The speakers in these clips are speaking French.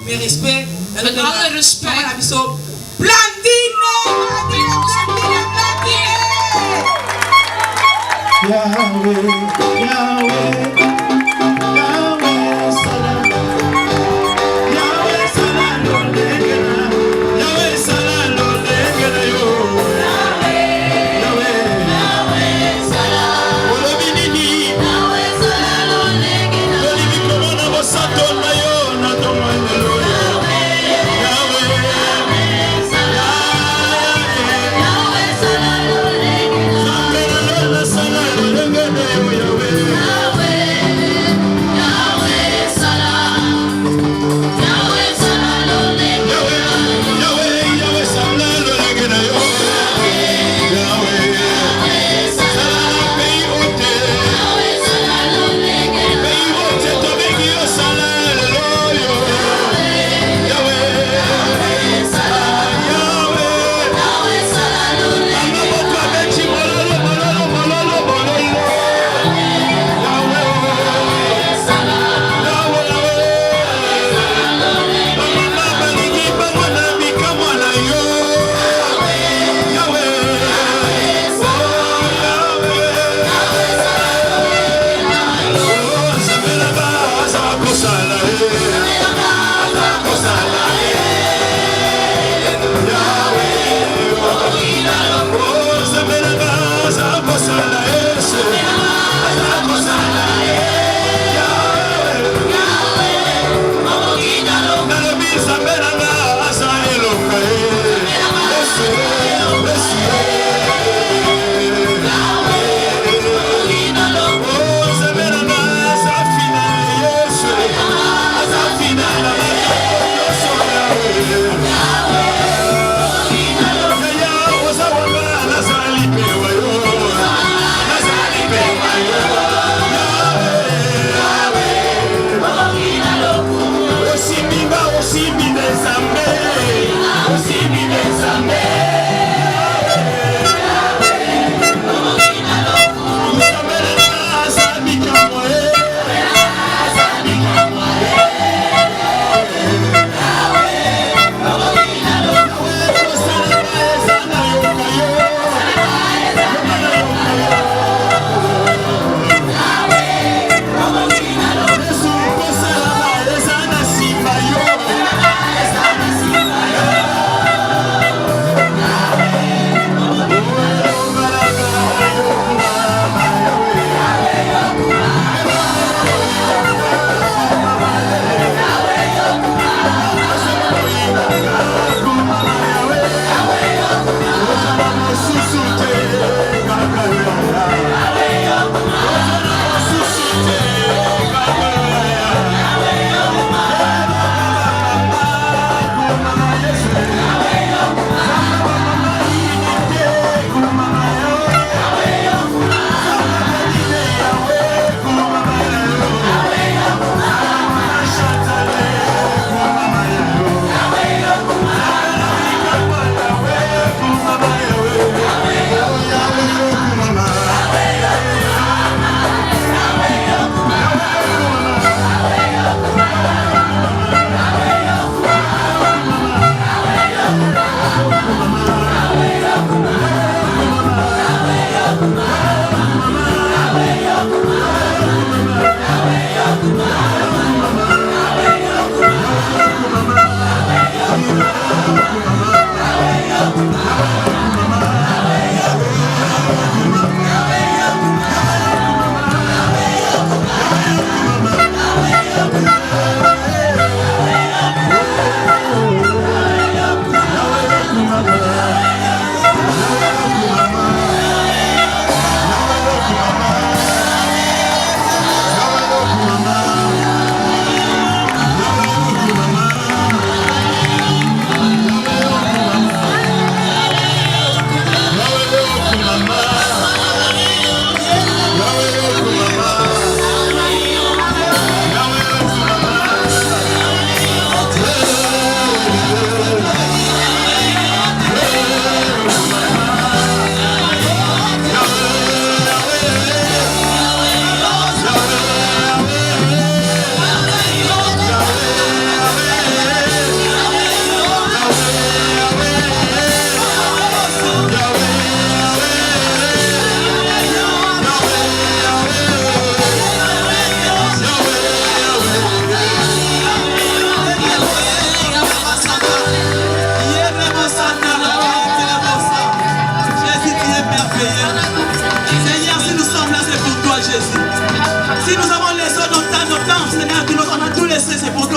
Mes respects, met alle respect. Blandine! Yahweh, Yahweh.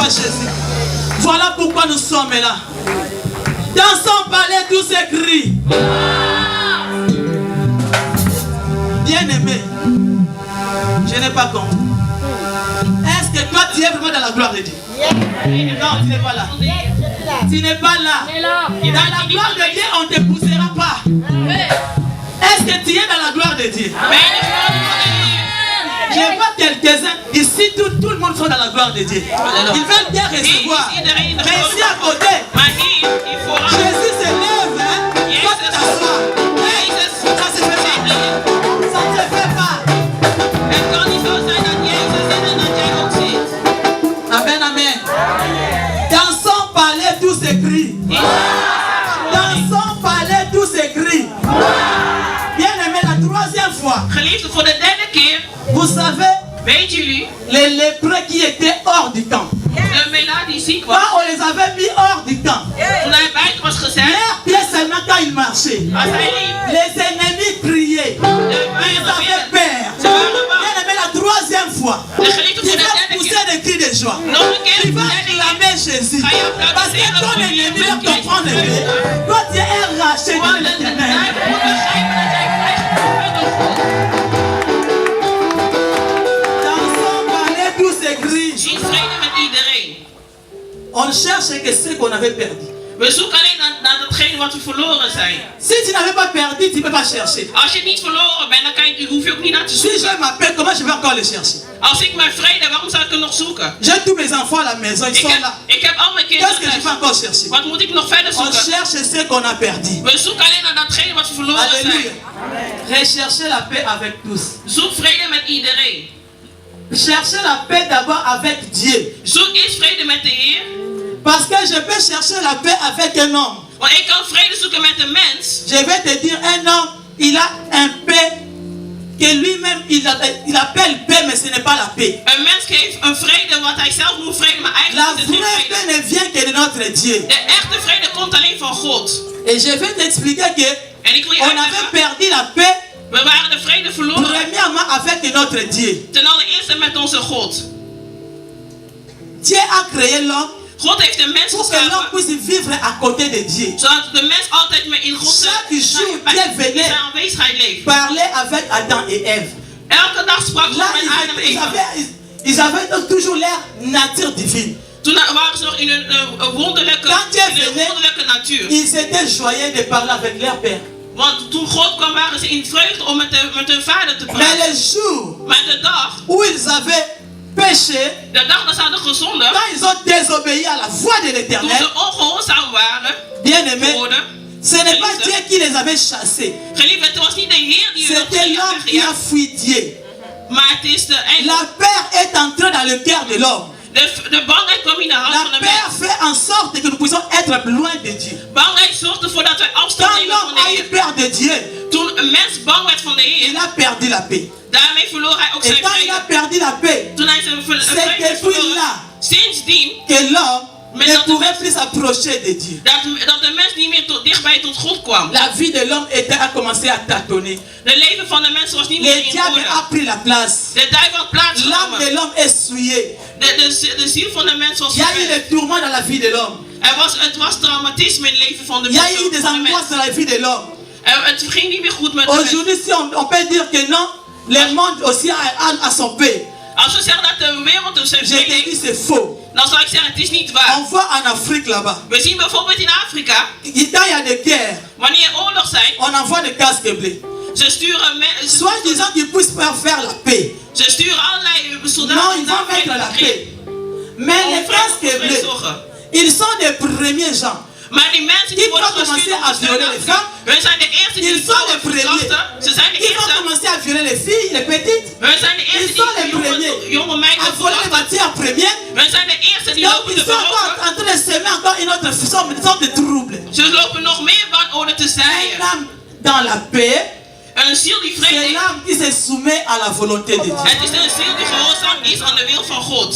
Jésus. Voilà pourquoi nous sommes là. Dans son palais, tout s'écrit. Bien-aimé, je n'ai pas compris. Est-ce que toi, tu es vraiment dans la gloire de Dieu? Non, tu n'es pas là. Tu n'es pas là. Dans la gloire de Dieu, on ne te poussera pas. Est-ce que tu es dans la gloire de Dieu? Je vois quelques-uns, ici tout le monde sont dans la gloire de Dieu. Ils veulent bien recevoir. Mais ici à côté, Jésus se lève, hein? Toi tu t'assois. Ça se fait pas. Ça ne se fait pas. Amen, amen. Dans son palais tout s'écrit. Dans son palais tout s'écrit. Bien aimé, la troisième fois. Geliefde, voor de derde keer, Vous savez, weet jullie, les lépreux qui étaient hors du camp. de Mela die ziek was, Quand on les avait mis hors du camp, toen hij buiten was gezet, leurs pieds seulement quand ils marchaient, als hij liep, les ennemis criaient. Ils avaient peur. Bien aimé, la troisième fois, de geliefde, tu voor de vas derde pousser keer, des cris de joie. nog een keer, Tu de vas derde keer, clamer Jésus. ga je Parce que applaudisseren ton voor wie ennemi je va bent geweest. comprendre que toi tu es racheté de Want de l'éternel. duivel moet begrijpen dat jij vrijgekomen bent door God. Dans son palais tout s'écrit. Zie vrede met iedereen. On cherche que ce qu'on avait perdu. We zoeken alleen naar datgene wat we verloren zijn. Si tu n'avais pas perdu, tu ne peux pas chercher. Als je niet verloren bent, dan hoef je ook niet naar te Si zoeken. je m'appelle, comment je vais encore le chercher? Als ik mijn vrede heb, waarom zou ik er nog zoeken? J'ai tous mes enfants à la maison, ils sont là. Ik heb al mijn Qu'est-ce que je kinderen peux thuis. encore chercher? Wat moet ik nog verder On zoeken? cherche ce qu'on a perdu. We zoeken alleen naar datgene wat we verloren Alléluia. zijn. Recherchez la paix avec tous. Zoek vrede met iedereen. Cherchez la paix d'abord avec Dieu. Zoek eerst vrede met de Heer. Parce que je peux chercher la paix avec un homme. Want ik kan vrede zoeken met een mens. Je vais te dire, un homme, il a un paix que lui-même, il appelle paix, mais ce n'est pas la paix. Een mens heeft een vrede wat hij zelf noemt vrede, maar La eigenlijk is het geen vraie vrede. paix ne vient que de notre Dieu. De echte vrede komt alleen van God. Et je vais t'expliquer que En ik wil je on avait uitleggen, perdu la paix, we waren de vrede verloren. premièrement avec notre Dieu. Ten allereerste met onze God. Dieu a créé l'homme God heeft de mens pour que l'homme geschapen, puisse vivre à côté de Dieu. zodat de mens altijd met in God Chaque jour, Dieu in venait zijn aanwezigheid leeft. parler avec Adam et Ève. Elke dag sprak God Là, met Adam en Eva. ils avaient toujours leur nature divine. Toen waren ze nog in een wonderlijke natuur. Ils étaient joyeux de parler avec leur père. Want toen God kwam waren ze in vreugde om met hun vader te Mais praten. le jour Maar de dag, où ils avaient péché, de dag dat ze hadden gezondigd, quand ils ont désobéi à la voix de toen l'Éternel, ze ongehoorzaam waren bien aimé, geworden, ce n'est pas Dieu qui les avait chassés. geliefd, het was niet de Heer die hun C'était l'homme qui a weggejaagd, fui Dieu. maar het is de engel. La peur est entrée dans le cœur de l'homme. De bangheid kwam in de hart van La de peur mens. fait en sorte que nous puissions être loin de Dieu. Bangheid zorgt ervoor dat wij afstand Quand nemen van l'homme de a eu Heer. peur de Dieu, Toen een mens bang werd van de il Heer, a perdu la paix. daarmee verloor hij ook Et zijn quand il a vrede. perdu la paix, Toen hij zijn vrede c'est heeft depuis verloren, là sindsdien que l'homme Mais ne dans le pouvait reste- plus s'approcher de Dieu. dat de mens niet meer dichtbij tot God kwam. La vie de l'homme a commencé à tâtonner. De leven van de mens was niet meer Le in diable a orde. pris la place. De duivel had plaats L'âme de genomen. l'homme est souillée. De ziel van de mens was Il y a eu verwend. des tourments dans la vie de l'homme. Het was traumatisme in het leven van de Il y a mens. eu des angoisses dans la vie de l'homme. Het ging niet meer goed met de mens. Aujourd'hui, si on peut dire que non, le monde aussi a son paix. Als we zeggen dat de wereld een Je vrede te heeft, dis, c'est faux. dan zal ik zeggen het is niet waar. On voit en Afrique là-bas, We zien bijvoorbeeld in Afrika, quand il y a des guerres, wanneer er oorlog zijn, on envoie des casques bleus. ze sturen Soi-disant qu'ils puissent pas faire la paix. ze sturen allerlei Non, soldaten ils naar vont mettre la vrede. paix. Mais les casques bleus, ils sont des premiers gens. Maar die mensen die Qui worden vont commencer gestuurd à om te violer les femmes? hun zijn de eerste die Ils sont les premiers. verkrachten. Ze zijn de Ils vont eerste. commencer à violer les filles, les petites, Hun zijn de Ils eerste sont les die premiers. jonge meiden à voler les verkrachten. matières premières. Hun zijn de eerste die Donc lopen ils te sont encore beroven. en train de semer encore une autre sorte de trouble. Ze lopen nog meer wanorde te Un zaaien. âme dans la paix, Een ziel die vrede c'est heeft. l'âme qui se soumet à la volonté de Dieu. Het is een ziel die gehoorzaam is aan de wil van God.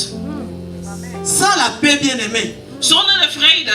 Sans la paix, bien aimé, Zonder de vrede,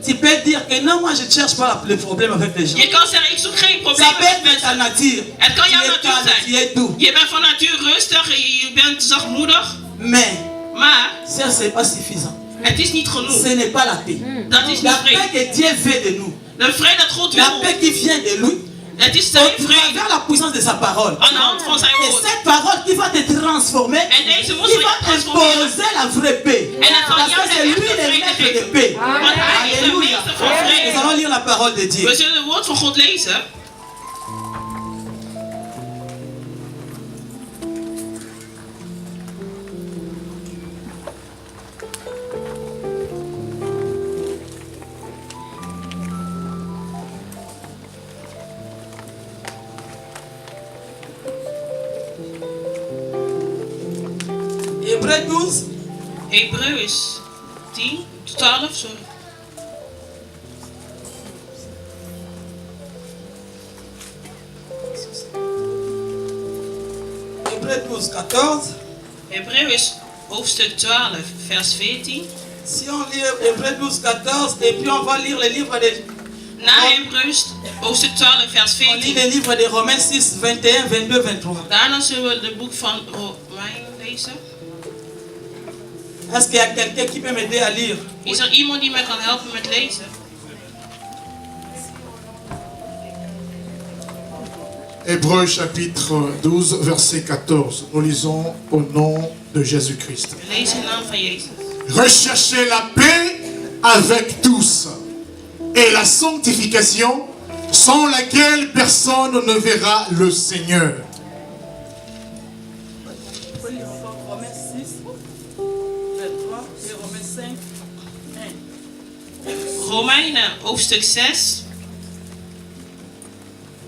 tu peux dire que non, moi je ne cherche pas le problème avec les gens. je kan zeggen ik zoek geen Ça problemen peut met être ta mensen. nature. Het kan Tu jouw es natuur calme, tu zijn. es doux. Je bent van natuur rustig, je bent zachtmoedig. Mais Maar ça, c'est pas suffisant. Het is niet genoeg. Ce n'est pas la paix. Dat is niet La paix vrede. que Dieu fait de nous. De vrede dat God La wil. paix qui vient de lui. Het is Au zijn vrede. travers la puissance de sa parole. Aan de hand van zijn Et woord. cette parole qui va te transformer, En deze woord qui zal je va transformeren. imposer la vraie paix. En het zal Parce jou que de c'est lui echte le vrede maître de geven. paix. Want hij is de Alléluia. meester van Nous vrede. allons lire la parole de Dieu. We zullen het woord van God lezen. Hébreux 12. Hebreeën 10, 12, sorry. Hébreux 12, 14. Hebreeën hoofdstuk 12, vers 14. Si on lit Hébreux 12, 14, et puis on va lire le livre de... Na Hebreeën hoofdstuk 12, vers On lit 14. le livre de Romains 6, 21, 22, 23. Daarna zullen we het boek van Romeinen lezen. Est-ce qu'il y a quelqu'un qui peut m'aider à lire? Is er iemand die mij kan helpen met lezen? Hébreux chapitre 12, verset 14. Nous lisons au nom de Jésus-Christ. We lezen in de naam van Jezus. Recherchez la paix avec tous et la sanctification sans laquelle personne ne verra le Seigneur. Il faut lire encore Romains 6, 23 et Romains 5, 1. Romeinen hoofdstuk 6,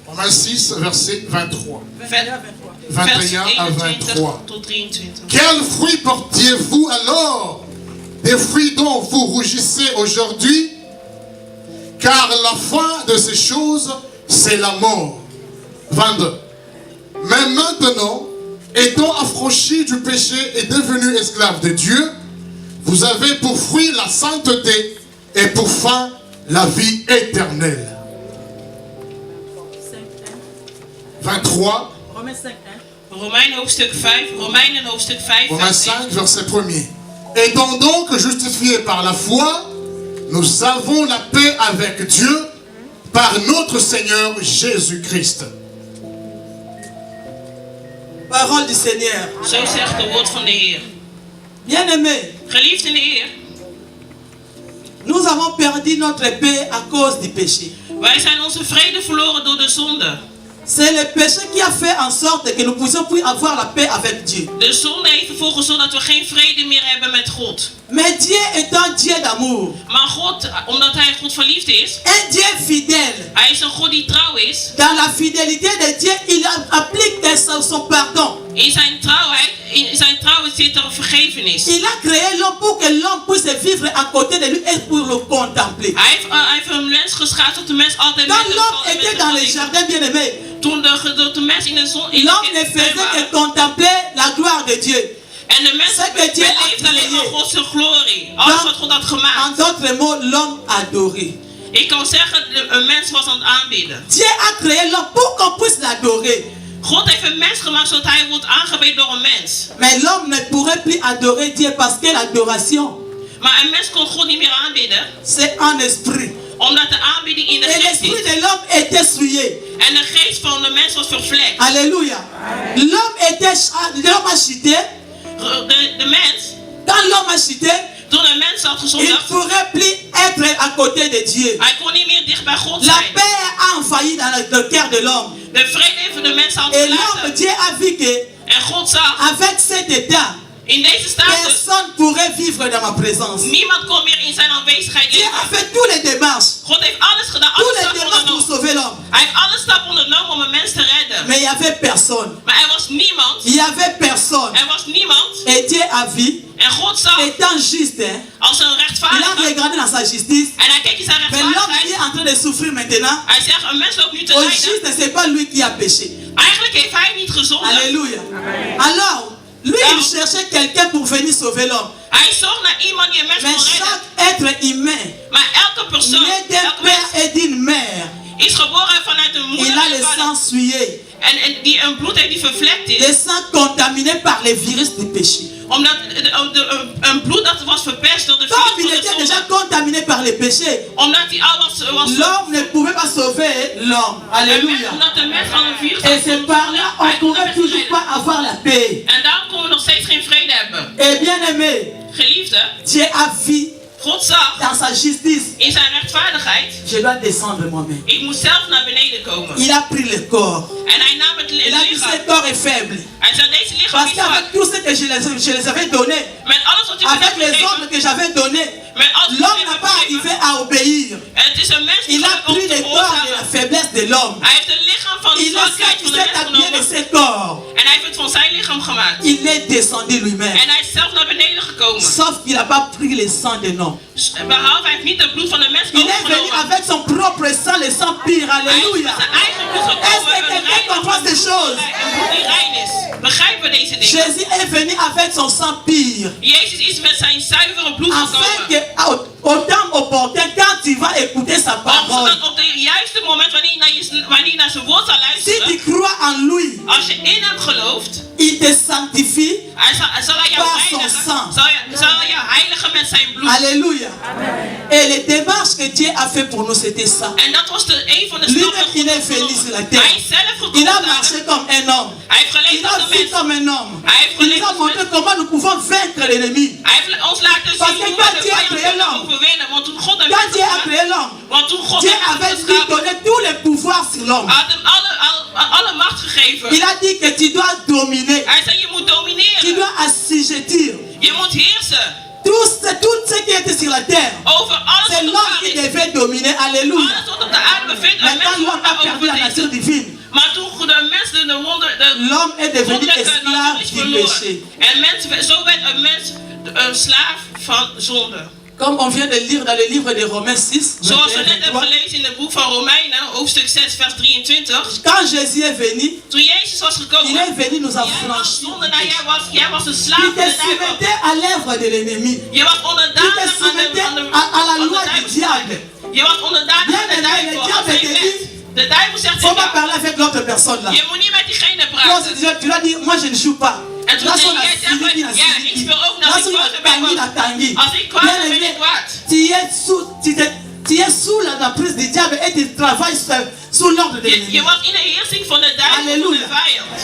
Romains 6, verset 23. 21 à 23. vers 21 à 21 23. tot 23. Quels fruits portiez-vous alors? Des fruits dont vous rougissez aujourd'hui? Car la fin de ces choses, c'est la mort. 22. Mais maintenant, étant affranchis du péché et devenus esclaves de Dieu, vous avez pour fruit la sainteté et pour fin la vie éternelle. 23. Romains 5, 1. Romeinen hoofdstuk 5, Romeinen hoofdstuk 5, Romains vers 1. 5, verset 1er. Étant donc justifiés par la foi, nous avons la paix avec Dieu par notre Seigneur Jésus-Christ. Parole du Seigneur. Zo zegt het woord van de Heer. Bien-aimés, Geliefd in de Heer, nous avons perdu notre paix à cause du péché. wij zijn onze vrede verloren door de zonde. C'est le péché qui a fait en sorte que nous puissions plus avoir la paix avec Dieu. De zonde heeft ervoor gezorgd dat we geen vrede meer hebben met God. Mais Dieu est un Dieu d'amour, Maar God, omdat hij God van liefde is, un Dieu fidèle. hij is een God die trouw is. Dans la fidélité de Dieu, il applique son pardon. In zijn trouwheid zit er vergevenis. Il a créé l'homme pour que l'homme puisse vivre à côté de lui et pour le contempler. Hij heeft een mens geschapen dat de mens altijd Quand met l'homme était dans le jardin, bien-aimé, Toen de mens in de zon l'homme ne faisait que contempler la gloire de Dieu. en de mens beleeft alleen maar Gods glorie. Alles wat God had En gemaakt. d'autres mots, l'homme adoré. Ik kan zeggen, een mens was aan het aanbidden. Dieu a créé l'homme pour qu'on puisse l'adorer. God heeft een mens gemaakt zodat hij wordt aangebeden door een mens. Mais l'homme ne pourrait plus adorer Dieu parce que l'adoration, Maar een mens kon God niet meer aanbidden, c'est un esprit. omdat de aanbidding in de Et geest l'esprit is. de l'homme était souillé. En de geest van de mens was vervlekt. Alléluia. L'homme a chuté. De mens, Quand l'homme a chuté, toen de mens had il ne gezondigd, pourrait plus être à côté de Dieu. hij kon niet meer dicht bij God La zijn. paix a envahi dans le cœur de l'homme. De vrede heeft de mens had Et l'homme, verlaten. Dieu a vu que En God zag, avec cet état, in deze status, personne ne pourrait vivre dans ma présence. niemand kon meer in zijn aanwezigheid Dieu leven. a fait toutes les démarches. God heeft alles gedaan, Tous alle les stappen démarches pour ondernomen. sauver l'homme. Hij heeft alle stappen ondernomen om een mens te redden. Mais il n'y avait personne. Maar er was niemand. Il n'y avait personne. Er was niemand. Et Dieu a vu, En God zag étant juste, hein, als een il a rechtvaardige. regardé dans sa justice. En hij keek in zijn Mais l'homme qui rechtvaardigheid. est en train de souffrir maintenant, Hij zegt, een mens loopt nu te au lijden. juste, ce n'est pas lui qui a péché. Eigenlijk heeft hij niet gezondigd. Alléluia. Alors, lui, il cherchait quelqu'un pour venir sauver l'homme. Hij zocht naar iemand die een mens Mais kon redden. chaque être humain, Maar elke persoon, né d'un elke mens père et d'une mère, is geboren vanuit een moeder il a en le een vader. sang souillé, En die een bloed heeft die vervlekt le is. sang contaminé par les virus du péché. Omdat een bloed dat was verpest door de Comme vrucht il van de était déjà zonde. contaminé par les péchés, Omdat hij al was l'homme ne pouvait pas sauver l'homme. Alléluia. omdat de mens van een virus Et c'est par là on ne pouvait toujours pas avoir la paix. En daarom konden we nog steeds geen vrede hebben. Et bien aimé, Geliefde, Dieu a vu God zag dans sa justice, in zijn rechtvaardigheid, je dois descendre moi-même. ik moet zelf naar beneden komen. Il a pris le corps. En hij nam het Il a dit lichaam. ce corps est faible. Hij zei, deze lichaam Parce is zwak. qu'avec tout ce que je les avais donné, Met alles wat ik avec heb les gegeven, ordres que j'avais donnés, met alles wat l'homme ik n'a heb pas arrivé gegeven. à obéir. En het is een mens die Il a gelukkig om pris te le corps de la gehoorzamen. faiblesse de l'homme. Hij heeft het lichaam van de Il zwakheid van de s'est mens habillé de genomen. ses corps. En hij heeft het van zijn lichaam gemaakt. Il est descendu lui-même. En hij is zelf naar beneden gekomen. Sauf qu'il n'a pas pris le sang de l'homme. Behalve hij heeft niet het bloed van de mens Il est venu overgenomen. avec son propre sang, le sang pire. Hij is Alléluia. met zijn eigen bloed Est-ce gekomen. que quelqu'un comprend ces choses? Een bloed die rein is. Begrijpen we deze dingen? Jésus est venu avec son sang pire. Jezus is met zijn zuivere bloed Afin gekomen. que, au temps opportun, quand tu vas écouter sa parole, Zodat op het juiste moment, wanneer je naar zijn woord zal si luisteren, tu crois en lui, als je in hem gelooft, il te sanctifie. zal hij jou Par son heiligen. sang. Zal hij jou heiligen met zijn bloed. Alléluia. Et les démarches que Dieu a fait pour nous, c'était ça. En dat was een van de Lui-même, stappen il est die venu God sur la heeft terre. Hij is zelf gekomen. Il a marché comme un homme. Hij heeft geleefd Il als a een vu mens. comme un homme. Hij heeft Il nous geleefd a als een montré mens. comment nous pouvons vaincre l'ennemi. Hij heeft ons laten Parce zien que hoe quand we de Dieu a vijand créé kunnen l'homme, overwinnen. Want toen God hem Quand Dieu a heeft créé l'homme, want toen God Dieu hem avait heeft lui geschapen, donné tous les pouvoirs sur l'homme. had hem alle macht gegeven. Il a dit que tu dois dominer, Hij zei, je moet tu domineren. dois assujettir. Je moet heersen. Tout ce qui était sur la terre, Over alles c'est wat op l'homme aarde qui is. devait dominer. Alléluia. Alles wat op de aarde bevindt, een Maintenant, mens l'homme moet a perdu la nature over divine. Maar toen de mensen de wonder... L'homme est devenu wonderlijke esclave natuur is du verloren. péché. En zo werd een mens een slaaf van zonde. Comme on vient de lire dans le livre de Romains 6, Zoals we 21, net hebben 23, gelezen in het boek van Romeinen, hoofdstuk 6, vers 23. quand Jésus est venu, Toen Jezus was il gekomen, est venu nous jij was affranchir. zonde, jij was een slaaf Il van te de duivel. soumettait à l'œuvre de l'ennemi. Je was Il te onderdanig soumettait aan de à la loi du duivel. diable. Je was onderdanig Bien aan de aimé, duivel. le Als diable hij te wet. dit, De duivel zegt faut pas tegen jou, parler avec l'autre personne là. je moet niet met diegene Toi, praten. tu dois dire, moi je ne joue pas. En toen Là, zei on a jij fini, zegt, il a ja, fini. ik speel ook Là, naar on die a kwaad tangi, ben la tangi. Als ik kwaad Bien ben, ben aimé, ik kwaad. tu es sous la prise du diable et tu travailles sous l'ordre de Je l'ennemi. was in de heersing van de duivel, van de Halleluja. vijand.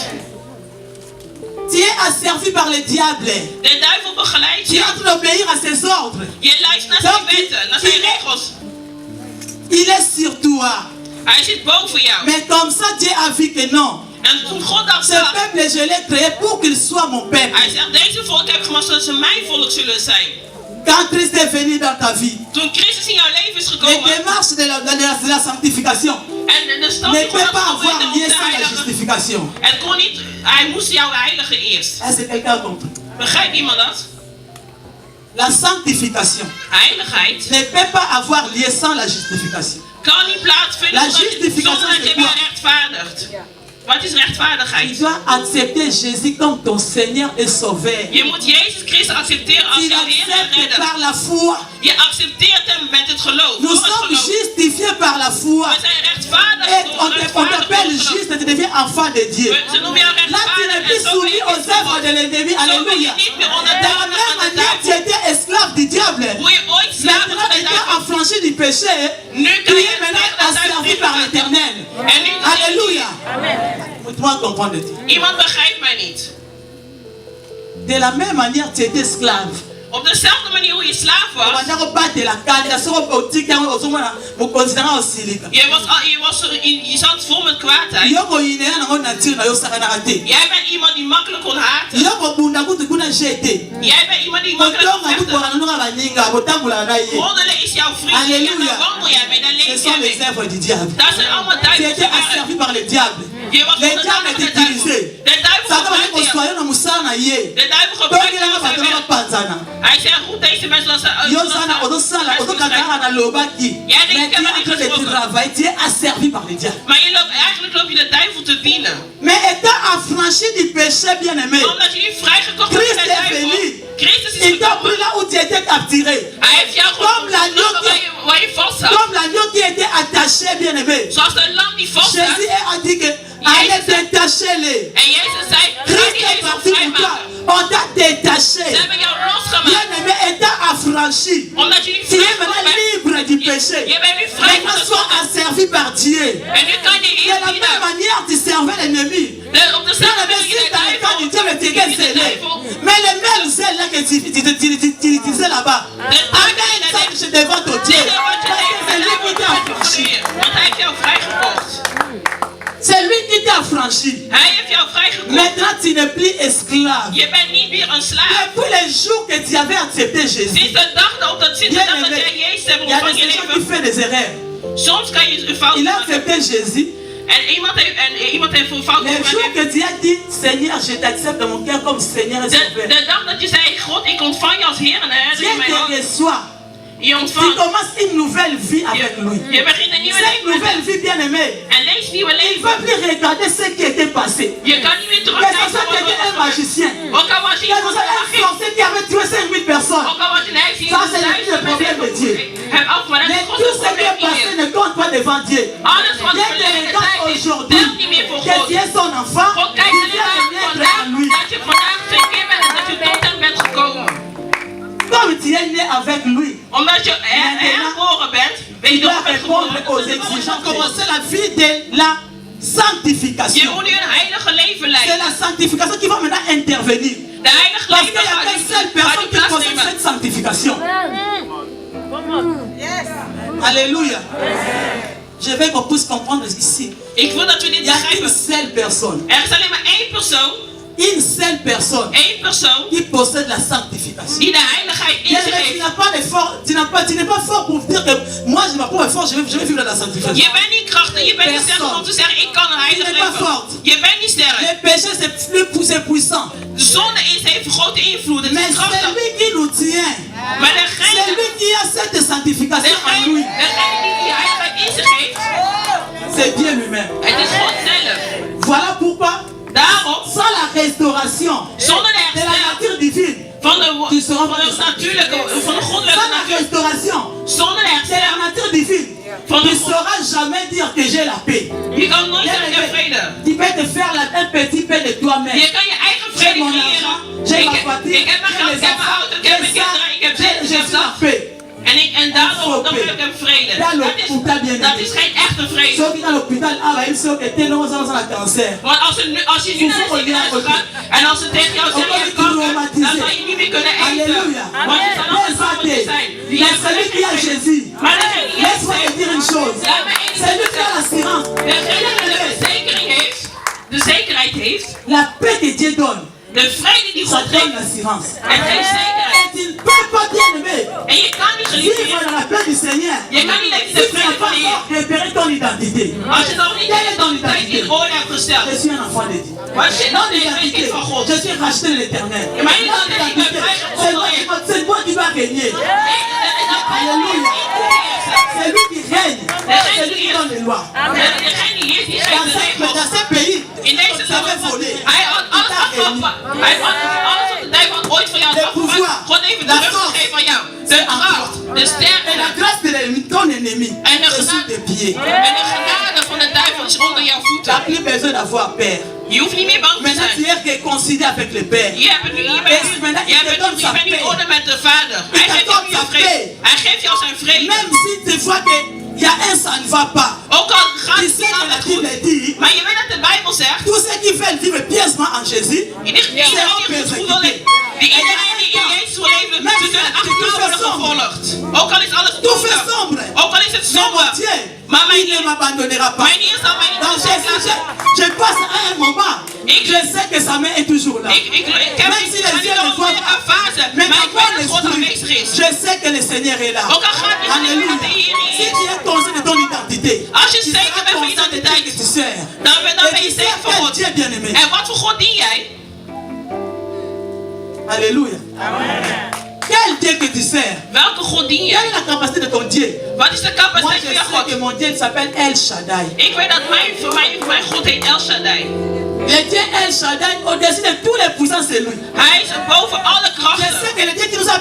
Tu es asservi par le diable. De duivel begeleidt Tu es je. en train d'obéir à ses ordres. Je luistert naar zijn wetten, naar zijn regels. Il est sur toi. Hij zit boven jou. Mais comme ça, Dieu a vu que non. En toen God dat Ce zag, peuple, je l'ai créé pour qu'il soit mon peuple. hij zegt, deze volk heb ik gemaakt zodat ze mijn volk zullen zijn. Quand Christ est venu dans ta vie, Toen Christus in jouw leven is les gekomen, démarches de la sanctification en de stap ne die peuvent God pas had avoir genomen om lieu te sans la heiligen, justification. het kon niet, hij moest jou heiligen eerst. Est-ce que quelqu'un a compris? Begrijpt iemand dat? La sanctification Heiligheid ne peut pas avoir lieu sans la justification. kan niet plaatsvinden La zonder justification, dat je c'est bent quoi? rechtvaardigd. Wat is Tu rechtvaardigheid? dois accepter Jésus comme ton Seigneur et Sauveur. Je moet Jezus Christus accepteren als Tu jouw Heer en l'acceptes Redder. par la foi. Je accepteert hem met het geloof. Nous Door het sommes geloof. justifiés par la foi. We zijn rechtvaardig Et door on rechtvaardig t'appelle door het geloof. juste et tu deviens enfant de Dieu. Ze noemen jou Là, tu rechtvaardig n'es plus en zo soumis ben je aux œuvres de l'ennemi. Zo ben je Alléluia. niet meer De la onderdanig même aan de manière, tu duivel. étais esclave du diable. Hoe je ooit slaaf Maintenant, van de étant duivel. affranchi du péché, Nu tu kan es je maintenant tegen de duivel asservi par l'Éternel. En nu Alléluia. Moi, comprendre Dieu. Iemand begrijpt mij niet. De la même manière, tu étais esclave. Op dezelfde manier hoe je slaaf was. Je zat vol met kwaadheid. Jij bent iemand die makkelijk kon haten. Jij bent iemand die makkelijk kon vechten. Wonderen is jouw vriend. Alléluia. En dan wandel jij mee, dan Ce leef sont jij les mee. œuvres du diable. Dat zijn allemaal Tu duivelse étais werken. asservi par le diable. Je was Le onderdanig diable aan de duivel. t'utilisait. De duivel Ça va gebruikte jou. construire na musana ye. De duivel gebruikte jou als zijn werk. panzana. Hij zei, roep deze mensen als Yo sana odosala odokatara na lobaki. Jij denkt, Mais ik tu heb es het en train de gesproken. travailler, tu es asservi par le diable. Maar eigenlijk loop je de duivel te dienen. Mais étant affranchi du péché, bien aimé, Omdat je nu vrijgekocht bent Christ van de est duivel. venu. Christus is il t'a gekomen. pris là où tu étais capturé. Hij heeft jou Comme l'agneau gevonden waar je vast zat. Comme l'agneau qui était attaché, bien aimé. Zoals de lam die vast zat. Jésus a dit que allez détacher-les. En Jezus zei, ga Christ die est even parti pour toi. vrijmaken. On t'a détaché. affranchi. Omdat je nu Tu es vrij maintenant bent. libre du péché. Je bent nu vrij van Maintenant, de sois zonde. asservi par Dieu. En nu kan je De la même eerbieden. manière, tu servais l'ennemi. Op dezelfde manier de Dans le temps du Dieu, mais tu duivel. étais scellé. Mais les mêmes zèles là que tu utilisais là-bas. Amen, ça, je devant ton Dieu. C'est lui qui t'a affranchi. Want hij heeft jou vrijgekocht. C'est lui qui t'a affranchi. Hij heeft jou vrijgekocht. Maintenant, tu n'es plus esclave. Je bent niet meer een slaaf. Depuis les jours que tu avais accepté Jésus, Sinds de dag dat jij Jezus hebt il y a ontvangen in des je gens qui leven. font des erreurs. Soms kan je een fout Il a maken. accepté Jésus. En iemand heeft een fout Le jour gemaakt. que tu as dit, Seigneur, je t'accepte dans mon cœur comme Seigneur et Sauveur. De dag dat je zei, God, ik ontvang je als Heer en Herder Dieu in mijn te hand. reçoit. Je Tu ontvangt. commences une nouvelle vie avec lui. Je begint een nieuwe Cette leven met nouvelle hem. vie, bien aimée, En deze nieuwe il ne leven. va plus regarder ce qui était passé. Je kan niet meer Que ce terugkijken soit naar wat quelqu'un, un er was magicien, gebeurd. Ook al was je que ce iemand soit un van magie. sorcier qui avait tué 5000 personnes. Ook al was je een heks die Ça, in c'est de le duister met problème de hem. Dieu. Heb af, maar dat Mais is God tout het ce qui est probleem passé niet ne meer. compte pas devant Dieu. Alles wat Dieu er te verleden regarde tijd is, aujourd'hui telt niet meer voor que God. tu es son enfant, God tu kijkt viens ernaar de naître vandaag en lui. dat je vandaag zijn kind bent en dat je tot hem bent gekomen. Comme tu es né avec lui, Omdat je herboren bent, tu ben je dois erop bent répondre geboren. aux exigences. Commencer la vie de la Je sanctification. moet nu een heilige leven C'est leiden. la sanctification qui va maintenant intervenir. De heilige Parce qu'il leven n'y a gaat qu'une seule nu personne qui possède plaatsnemen. cette sanctification. Alléluia. Je veux qu'on puisse comprendre ici. Ik wil dat we dit Il n'y a qu'une begrijpen. seule personne. Er is alleen maar één persoon, Une seule personne één persoon qui possède la sanctification. die de heiligheid in zich Tu heeft. n'as pas d'effort, tu n'es pas fort pour dire que moi je n'ai pas effort, je vais vivre dans la sanctification. Je bent niet krachtig, je bent niet sterk om te zeggen ik kan een heilig Je bent pas leven. fort. Je bent niet sterk. Le péché c'est puissant. De zonde heeft grote invloed, het Mais is c'est krachtig. lui qui nous tient. Maar C'est degene lui qui a cette sanctification en lui. degene die die heiligheid in zich heeft, C'est Dieu lui-même. het is God zelf. Voilà pourquoi, Daarom, sans la restauration zonder de de la herstel nature divine, van de natuurlijke, van de sans goddelijke la natuur, restauration zonder de de la herstel nature divine, van tu de ne God, sauras jamais dire que j'ai la paix. je kan nooit zeggen ik heb vrede. Tu peux te faire un petit peu de toi-même. Je kan je eigen J'ai vrede mon creëren. argent, j'ai ma fatigue, Ik heb mijn j'ai geld, mes ik heb mijn auto, ik heb mijn j'ai ça, kinderen, ik heb dit, ik j'ai heb la dat. paix. En daarom dan wil ik hem vrede. Dat is geen echte vrede. Ceux qui dans l'hôpital, ah bah ils sont que t'es non, ça a cancer. Want als je nu naar het ziekenhuis gaat en als ze tegen jou zeggen je hebt kanker, dan zal je niet meer kunnen eten. Alléluia. Want je zal altijd samen met zijn. Mais celui qui a Jésus, Maar degene die laisse-moi te dire une chose. C'est lui qui a l'assurance. degene die de verzekering heeft, de zekerheid heeft, La paix que Dieu donne, de vrede die ça God donne geeft, l'assurance. het geeft zekerheid. Et tu ne peux pas bien aimer. En je kan niet geliefd Vivre worden dans la paix du Seigneur. Je kan niet leven Si de tu n'as vrede pas van de Heer. encore repéré ton identité. Als je nog niet je identiteit in orde hebt gesteld. Je suis un enfant de Dieu. Maar als je Non dan niet weet d'identité. van God. Je suis racheté de l'éternel. Ja, maar identiteit, ik ben vrijgekocht. C'est moi qui dois régner. Alléluia. C'est lui qui règne. C'est lui qui donne les lois. Degene die heeft, die geeft de regels. Dans ce pays, In deze ça fait voler. Hij had alles afgelopen. Hij had alles wat de duivel had ooit van jou afgepakt. God heeft het teruggegeven aan jou. De kracht, de Et sterkte la grâce de l'ennemi, ton ennemi, En de est sous tes pieds. en de genade van de duivel is onder jouw Tu n'as voeten. plus besoin d'avoir peur. Je hoeft niet meer bang te Maintenant, tu zijn. es réconcilié avec le Père. Je bent nu in orde met de Vader. Hij geeft jou je vrede. Hij geeft jou zijn vrede. Même si tu vois qu'il y a un, ça ne va pas. Ook al gaat Tu het sais niet que la altijd goed. Bible dit, Maar je weet dat de Bijbel zegt. tous ceux qui veulent vivre pieusement en Jésus, Iedereen die het goed wil leven. Iedereen die in Jezus wil leven. Ze zullen achterdoor worden gevolgd. Ook al is alles tout fait donker. sombre. Ook al is het Mais mon somber. Dieu, Maar mijn il ne Heer, m'abandonnera pas. mijn Heer zal mij niet Donc loslaten. je passe à un moment, je sais que sa main est toujours là. Ik heb Même si les yeux ne voient pas, een fase. mais Maar ik weet dat God dans aanwezig l'esprit, is. je sais que le Seigneur est là. Ook al gaat het niet Alléluia. met de Heer Si is. tu es conscient de ton identité, Als je tu zeker seras bent van conscient de Dieu identiteit, que tu sers. dan ben Et je tu zeker sais van quel God. Dieu bien-aimé. En wat voor God dien jij? Alléluia. Quel Dieu que tu sers? Welke God dien Quelle jij? est la capacité de ton Dieu? Wat is de Moi, capaciteit je van jouw sais God? que mon Dieu s'appelle El Shaddai. Ik weet dat mijn God heet El Shaddai. Le Dieu El Shaddai, au-dessus de tous les puissants, c'est lui. Hij is boven alle Je krachten. sais que le Dieu qui nous a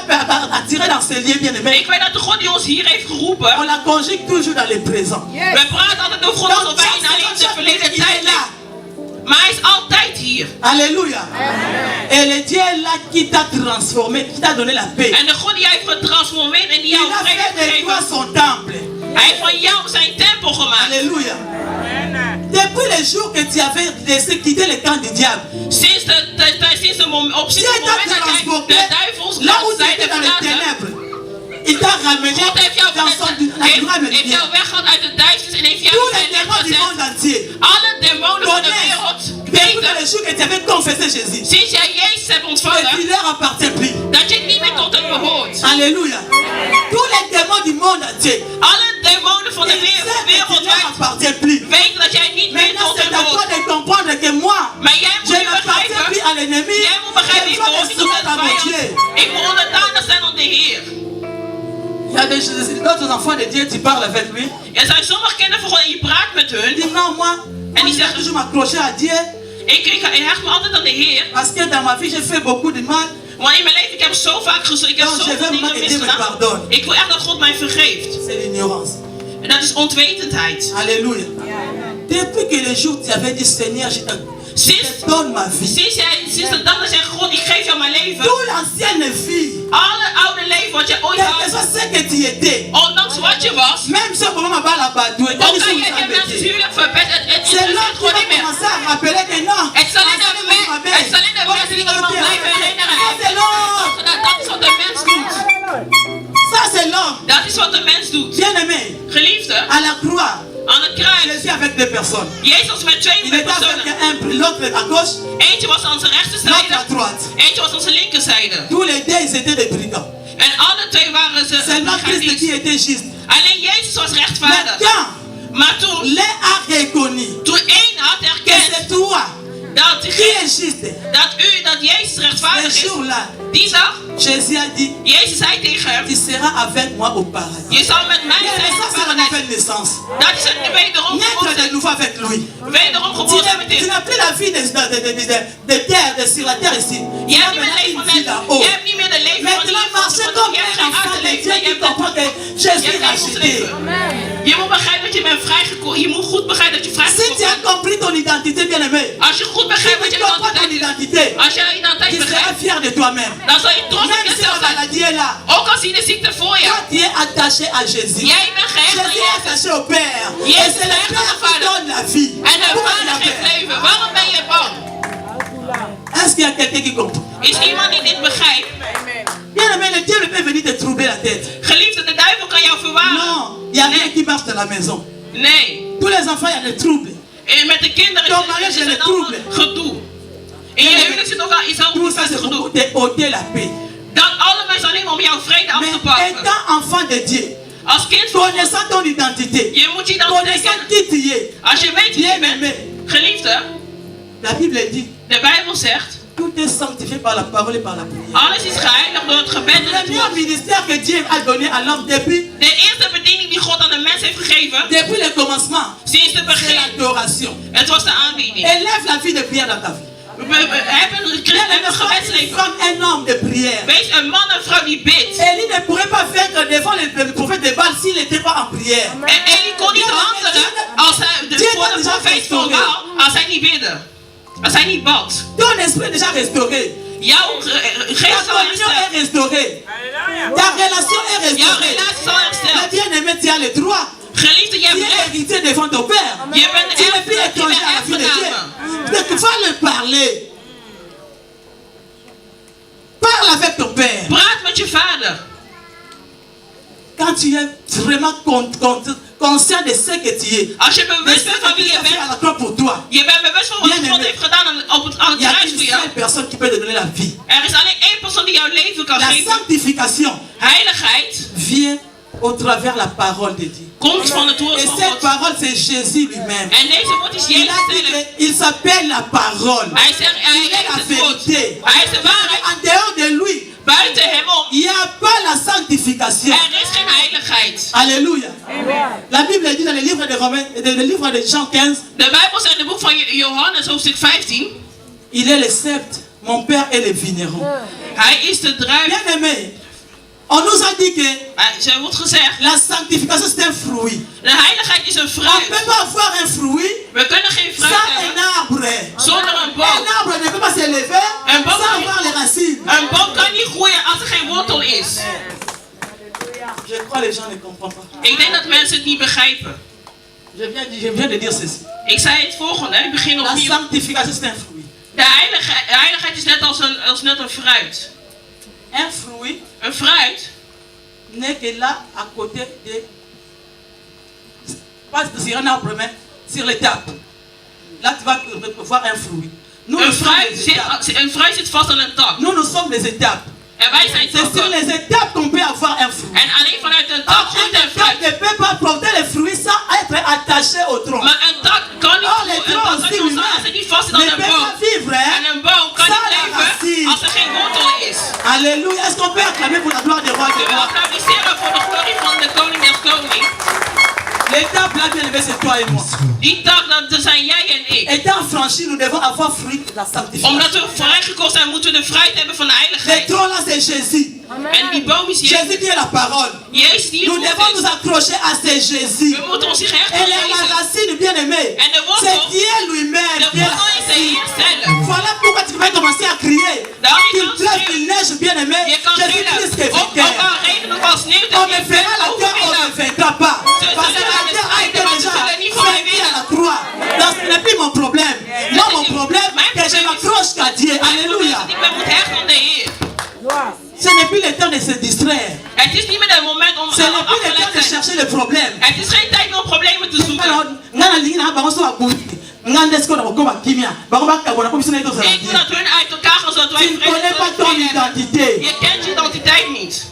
attirés dans ce lieu bien-aimé, Ik weet dat de God die ons hier heeft on geroepen. la conjugue toujours dans le présent. We praten altijd over God alsof wij in alleen de verleden tijd leven. Maar hij is altijd hier. Alléluia. Et le Dieu est là qui t'a transformé, qui t'a donné la paix. En de God die jou heeft getransformeerd en die Il jou a vrede fait heeft de toi gegeven. son temple. Hij heeft van jou zijn tempel gemaakt. Alléluia. Depuis le jour que tu avais laissé quitter le camp du diable, Sinds het moment dat Dieu t'a jij de transporté duivels là où tu zijn étais dans les verlaten. ténèbres. Il t'a ramené God heeft jou dans son naturel heeft jou weggehaald uit de duisternis en heeft jou Tous in les zijn licht démons du gezet. monde entier. Alle demonen van de wereld Depuis weten, le jour que tu avais confessé Jésus, sinds jij Jezus hebt que ontvangen, tu leur appartiens plus. dat je niet meer tot hem behoort. Alléluia. Tous les démons du monde entier, Alle demonen van de ils savent que tu leur wereldwijd appartiens plus. weten dat jij niet meer Maintenant, tot c'est hem à toi behoort. de comprendre que moi, Maar jij je moet nu n'appartiens plus begrijpen, à l'ennemi, jij moet begrijpen, je ik dois behoor me niet tot de soumettre à mon Dieu. vijand. Ik moet onderdanig zijn aan de Heer. Il y a d'autres enfants de Dieu, tu parles avec lui. Er zijn sommige kinderen van God en je praat met Il hun. dit non, moi die je zeggen- vais toujours m'accrocher à Dieu Ik hecht me altijd aan de Heer. parce que dans ma vie, j'ai fait beaucoup de mal. Want in mijn leven, ik heb zo vaak ik heb Non, je zoveel veux dingen que Dieu me misgedaan. pardonne. Ik wil echt dat God mij vergeeft. C'est l'ignorance. En dat is onwetendheid. Alléluia. Depuis que le jour où tu avais dit Seigneur, je te donne ma vie. Sinds de dag dat je zegt, God, ik geef jou mijn leven. Toute l'ancienne vie, Alle oude leven wat je ooit quel que had. soit ce que tu étais, Ondanks wat je was. même si on m'a pas la badoué, Ook al je je mensen huwelijk verbed. Het c'est là interesseert qu'on gewoon va niet meer. commencer à rappeler que non. Het zal alleen de mensen die iemand blijven herinneren. Ça c'est l'homme. Dat is wat de mens doet. Ça c'est l'homme. Dat is wat de mens doet. Bien aimé, Geliefde, à la croix, aan het kruis. Jésus avec deux personnes. Jezus was met twee Il était personen. avec l'autre à gauche, Eentje was aan zijn l'autre à rechterzijde. droite. Eentje was aan zijn linkerzijde. Tous les deux, ils étaient des brigands. En alle twee waren ze Seulement Christ brigadiers. qui était juste. Alleen Jezus was Mais rechtvaardig. quand Maar toen l'un a reconnu één had que erkend c'est toi dat qui diegene es juste, dat Jezus ce rechtvaardig is. jour-là, Die dag, Jésus a dit, Jezus zei tegen hem, tu seras avec moi au paradis. je zal met mij Mais zijn in ça, het c'est la paradijs. nouvelle naissance. Dat is het wederom Naître de geboorte. nouveau avec lui. Wederom Tu geboorte met n'as hem. plus la vie de terre, sur la terre ici. Je Tu as hebt niet meer maintenant leven une van vie là-haut. je hebt niet meer de leven van Maintenant, hier. marchez comme Je hebt un geen enfant de achterleven, Dieu je qui hebt comprend que je Jésus hebt est geen racheté. leven. Je moet begrijpen dat je bent vrijgekomen. Je moet goed begrijpen dat je Si tu vrijgekomen as bent. compris ton identité, bien aimé, Als je goed si begrijpt wat tu je comprends ton identiteit identité, als je je identiteit tu seras begrijpt, fier de toi-même. dan zal je trots op Même si jezelf la zijn. maladie est là, Ook al zie je de ziekte voor je. toi tu es attaché à Jésus. Jij bent gehecht aan Jésus est Jezus. attaché au Père. Et Jezus c'est le is Père gehecht aan de qui Vader. donne la vie. En de Pourquoi Vader tu as geeft peur? leven. Waarom ben je bang? Est-ce qu'il y a quelqu'un qui comprend? Is iemand die dit begrijpt? Bien aimé, le diable peut venir te troubler la tête. Geliefde, de duivel kan jou verwarren. Non, il n'y a rien qui marche dans la maison. Nee. Tous les enfants, il y a des troubles. En met de kinderen Ton mariage, is je het le allemaal trouble. gedoe. In je huwelijk zit ook al iets Tout al ça, c'est gedoe. pour te ôter la paix. Dat allemaal is alleen maar om jouw vrede af Mais te pakken. étant enfant de Dieu, Als kind van God, connaissant ton identité, je moet je dan connaissant denken. qui tu es, Als je weet wie je bien aimé, bent, geliefde, la Bible dit, de Bijbel zegt, tout est sanctifié par la parole et par la prière. alles is geheiligd door het gebed en Le het meilleur woord. ministère que Dieu a donné à l'homme depuis De eerste bediening die God aan de mens heeft gegeven, le commencement, sinds de c'est begin, l'adoration. het was de aanbieding. Élève la vie de prière dans ta vie. We hebben een Sois une gebedsleven. femme, un homme de prière. Wees een man en vrouw die bidt. Élie ne pourrait pas vaincre devant le prophète de Baal s'il n'était pas en prière. En Eli kon niet handelen als hij voor de profeet van Baal, als hij niet bidde. Als hij niet bad. Ton esprit est déjà restauré. Jouw Ta geest zal communion herstellen. est restaurée. Ta relation est Jouw restaurée. relatie zal Mais herstellen. bien aimé, tu as le droit. Geliefde, je Tu hebt es recht. héritier devant ton père. Je bent Tu n'es plus étranger à la vie de Dieu. Donc il faut le parler. Parle avec ton père. Praat met je vader. Quand tu es vraiment conscient de ce que tu es. Als je De bewust ce bent van que wie Dieu je a fait à bent. la croix pour toi. Je bent bewust van wat Bien God aimé. heeft gedaan aan het Il y a kruis une voor jou. seule personne qui peut te donner la vie. Er is alleen één persoon die jouw leven kan La geven. sanctification Heiligheid vient au travers la parole de Dieu. komt van het woord Et van cette God. parole, c'est Jésus lui-même. En deze woord is Il Jezus a dit zelf. qu'il s'appelle la parole. Hij zegt, hij Il est is la het woord. vérité. Hij is de waarheid. En dehors de lui, Buiten hem om. il n'y a pas la sanctification. Er is geen heiligheid. Alléluia. La Bible dit dans le livre de Romains, dans le livre de Jean 15, De Bijbel zegt in het boek van Johannes, hoofdstuk 15. il est le sceptre, mon père est le vigneron. Hij is de druif. Bien aimé, On nous a dit que Ze wordt gezegd, la sanctification c'est un fruit. de heiligheid is een On ne fruit. peut pas avoir un fruit We kunnen geen fruit sans hebben un arbre. zonder een Un boom. arbre ne peut pas s'élever Un boom sans niet- avoir les racines. Een boom kan niet groeien als er geen wortel is. Je crois que les gens ne comprennent pas. Ik denk dat mensen het niet begrijpen. Je viens de dire ceci. Ik zei het volgende, ik begin La opnieuw. sanctification c'est un fruit. De heiligheid is net als net een fruit. Un fruit Een fruit n'est que là à côté de. Pas sur un arbre, mais sur l'étape. Là, tu vas voir un fruit. Nous, nous sommes les étapes. een fruit zit vast aan een tak. Nous sommes les étapes. En wij zijn C'est sur takken. les étapes qu'on peut avoir un fruit. En alleen vanuit een tak Or, groeit un een fruit. étape ne peut pas porter les fruits sans être attaché au tronc. Maar een tak kan niet Oh, les groeien. Een troncs tak kan aussi, niet ontstaan als het niet vast zit ne aan peut een boom. pas vivre, En hein? een boom kan Sans niet la leven racine. als er geen wortel is. Alléluia. Est-ce qu'on peut acclamer pour la gloire des rois et des We rois? applaudisseren voor de glorie van de koning des koning. L'étape là, bien élevé, c'est toi et moi. Die tak, dat zijn jij en ik. Étant franchi, nous devons avoir fruit de la sanctification. Omdat we vrijgekocht zijn, moeten we de fruit hebben van de Le heiligheid. tronc là, c'est Jésus. En die boom is Jezus. Jésus qui est la parole. Jezus die Nous het devons woord nous is. accrocher à ce Jésus. We moeten ons zich hechten Elle aan est la Jezus. racine, bien aimé. En de wortel, C'est Dieu lui-même. de qui est la wortel is de racine. Heer zelf. Voilà pourquoi tu vas commencer à crier. Daarom je Qu'il kan pleuve, schreeuwen. qu'il neige, bien aimé. Je kan Jésus-Christ schreeuwen. est Ook vainqueur. al regent het als sneeuw, On me fera la terre, on ne me fera pas. Parce que la terre a été déjà vainquée à la croix. Donc ce n'est plus mon problème. Moi, mon problème, c'est que je m'accroche qu'à Dieu. Alléluia. Ik ben moet hechten aan de Heer. Ce n'est plus le temps de se distraire. Het is niet meer het moment om Ce n'est plus le temps afgeleid de te zijn. chercher le problème. Het is geen tijd meer om problemen te zoeken. Alors, ngana lingi na bango so abuti. Ngande sko na kokoma kimia. Bango bakabona ko bisina ito Ik wil zala. dat hun uit elkaar gaan zodat wij Tu ne connais pas ton identité. Je kent je identiteit niet.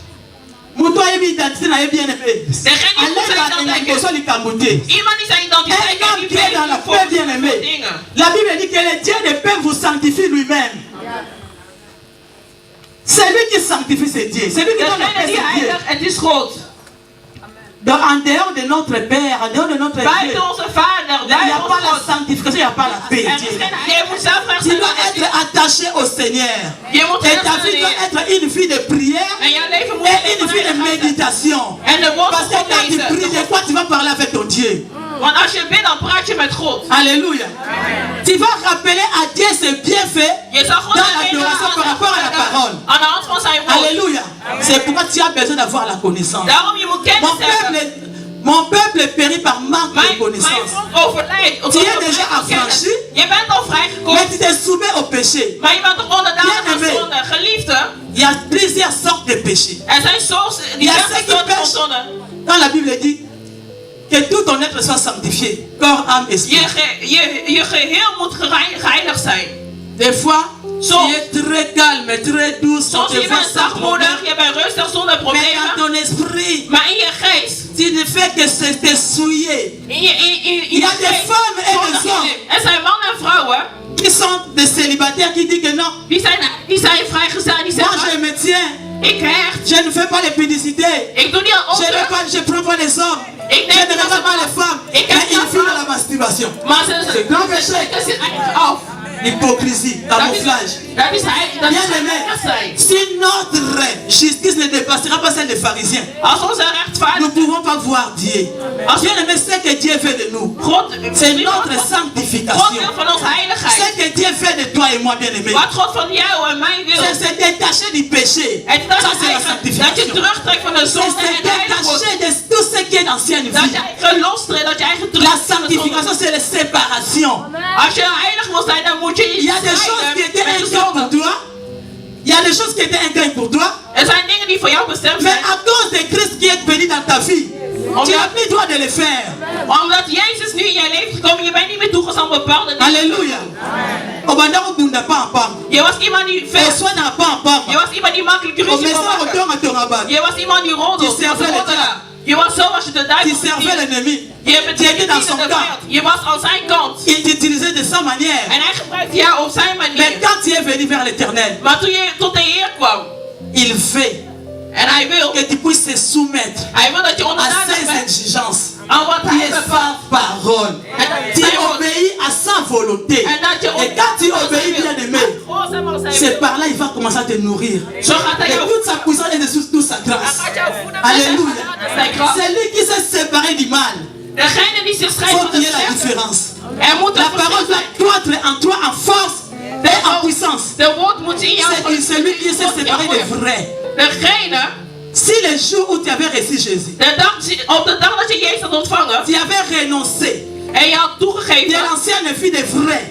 Mutu ayebi identité na ye bien aimé. Degene die moet zijn Allez, identiteit koso likambo te. Iemand die zijn identiteit Un homme kent, qui die est dans la weet paix bien aimé. dingen. La Bible dit que le Dieu de paix vous sanctifie lui-même. C'est lui qui sanctifie, c'est Dieu. C'est lui qui donne la paix, Degene die c'est Dieu. heilig, het is God. Donc, en dehors de notre Père, en dehors de notre Dieu, Buiten onze Vader, il n'y a buiten pas la ons God. sanctification, il n'y a pas la paix. Er Dieu. is geen, je moet zelf recht Tu zijn dois aan de être attaché au Seigneur. Je moet Et recht ta aan de vie doit Heer. être une vie de prière En jouw leven moet et une vie de méditation. En de woord Parce que van God quand tu pries, lezen. de quoi tu vas parler avec ton Dieu. Want als je bidt, dan praat je met God. Alléluia. Tu vas rappeler à Dieu ses bienfaits Je zal God dans herinneren l'adoration par rapport à la parole. aan de hand van zijn woord. Alléluia. C'est pourquoi tu as besoin d'avoir la connaissance. Daarom je moet kennis hebben. Mon peuple périt par manque de Mijn connaissance. volk overlijdt. Tu es déjà affranchi, Je bent al mais vrijgekomen. tu te soumets au péché. Maar je bent toch onderdanig aan Bien-aimé. zonde. Geliefde, Il y a plusieurs sortes de péchés. er zijn soms Il y a diverse ceux qui soorten van pêchent. zonde. Quand la Bible dit que tout ton être soit sanctifié, corps, âme, esprit. Je geheel moet geheiligd zijn. Des fois, Soms- tu es très calme, très douce, on Soms te je voit bent sans problème. zachtmoedig, je bent rustig zonder Mais problemen. dans ton esprit, Maar in je geest, tu ne fais que se te souiller. in je Il y a des geest, femmes et zondig des je hommes leeft. Er zijn mannen en vrouwen qui sont des célibataires qui disent que non, die zijn vrijgesteld. Die moi zeggen, je me tiens, ik hecht, je ne fais pas les publicités, ik doe niet aan je prends pas les hommes, Ik je neem ne niet regarde pas les femmes, Ik mais heb ils niet font van- de la masturbation. Maar ze grand péché. dat zit eigenlijk af. L'hypocrisie, camouflage. Dat is eigenlijk Bien aimé, zijn. si notre justice ne dépassera pas celle des pharisiens, Als onze nous rechtvaardig ne pouvons pas voir Dieu. Bien aimé, ce que Dieu fait de nous, God, c'est notre God sanctification. wil van ons heiligheid. Ce que Dieu fait de toi et moi, bien aimé, Wat God van jou en mij wil. c'est se détacher du péché. Het is Ça, c'est la dat je sanctification. terugtrekt van de C'est zonde se en het heilig wordt. détacher de tout ce qui est d'ancienne Dat vie. je eigen losteren, dat je eigen La terugtrekt van de zonde. sanctification, c'est la séparation. Als je heilig wil zijn, dan moet je Il y a des choses qui étaient un gain pour toi. Il y a des choses qui étaient un gain pour toi. Er zijn dingen die voor jou bestemd Mais zijn. à cause de Christ qui est venu dans ta vie, tu n'as plus le droit de le faire. Omdat Jezus nu in je leven is gekomen, je bent niet meer toegestaan op bepaalde dingen. Alléluia. Obandako bunda pa pam. Je was iemand die veel. Oswa na pa pam. Je was iemand die makkelijk ruzie kon Omesa maken. otonga tonga ba. Je was iemand die roddelde. Die servait Je was le roddelaar. Je was zo als je de Tu duivel servais bediende. l'ennemi. Je bent Tu étais dans son de camp. vijand. Je was aan zijn kant. Il t'utilisait de sa manière. En hij gebruikte jou op zijn Mais manier. quand tu es venu vers l'éternel, Maar toen je tot de Heer kwam, il fait And I will. Que tu puisses te soumettre I will that you à understand ses that. exigences. And what Qui est I sa parole. Tu obéis à sa volonté. Et quand tu obéis, bien aimé, c'est par là qu'il va commencer à te nourrir. Et toute sa puissance et de toute sa grâce. Alléluia. C'est lui qui s'est séparé du mal. Degene die zich Il scheidt faut van qu'il y het ait la slechte. différence. Moet La parole doit croître en toi en force et en puissance. De woord moet in jou C'est celui qui s'est séparé des vrais. Degene, Si le jour où tu avais reçu Jésus, op de dag dat je Jezus had ontvangen tu avais renoncé en je had de toegegeven, l'ancienne vie des vrais,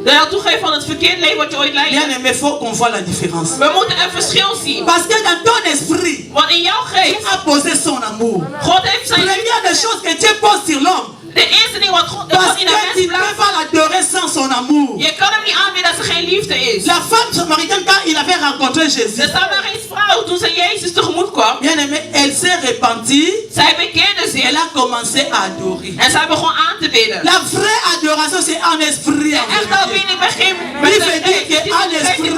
je had toegegeven van het verkeerde leven wat je ooit bien leidde. aimé, il faut qu'on voit la différence. We moeten een verschil zien. Parce que dans ton esprit, Want in jouw Dieu geest, a posé son amour. God heeft zijn Première des choses que Dieu pose sur l'homme. De eerste ding wat God Parce in de que tu mens ne peux plaatst. pas l'adorer sans son amour. Je kan hem niet aanbidden als er geen liefde is. La femme samaritaine, quand il avait rencontré Jésus, De Samaritse vrouw, toen ze Jezus tegemoet kwam, bien aimé, elle s'est repentie. zij bekende Elle zich a commencé à adorer. en zij begon aan te bidden. La vraie adoration, c'est en esprit. En Echt al binnen begin Il veut dire qu'en esprit,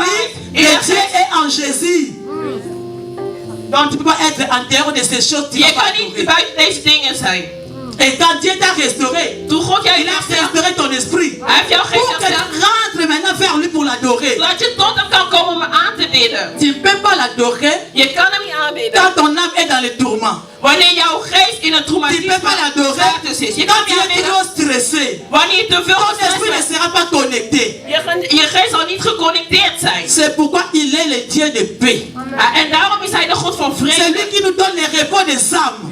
que Dieu est en Jésus. Donc tu ne peux pas être en dehors de ces choses. Tu Je vas pas kan niet adorer. buiten deze dingen zijn. Et quand Dieu t'a restauré, Toen God jou il a herstelt, restauré ton esprit. hij heeft jou Pour geest que tu hersteld, rentres maintenant vers lui pour l'adorer. zodat je tot hem kan komen om hem aan te bidden. Tu ne peux pas l'adorer Je kan hem niet aanbidden. quand ton âme est dans le tourment. Wanneer jouw geest in een Tu ne peux traumatisme pas l'adorer status is. Je quand kan tu niet es aanbidden. trop stressé. Wanneer je te veel Ton esprit ne gestrest bent. sera pas connecté. Je geest zal niet geconnecteerd zijn. C'est pourquoi il est le Dieu de paix. En daarom is hij de God van C'est vrede. lui qui nous donne les repos des âmes.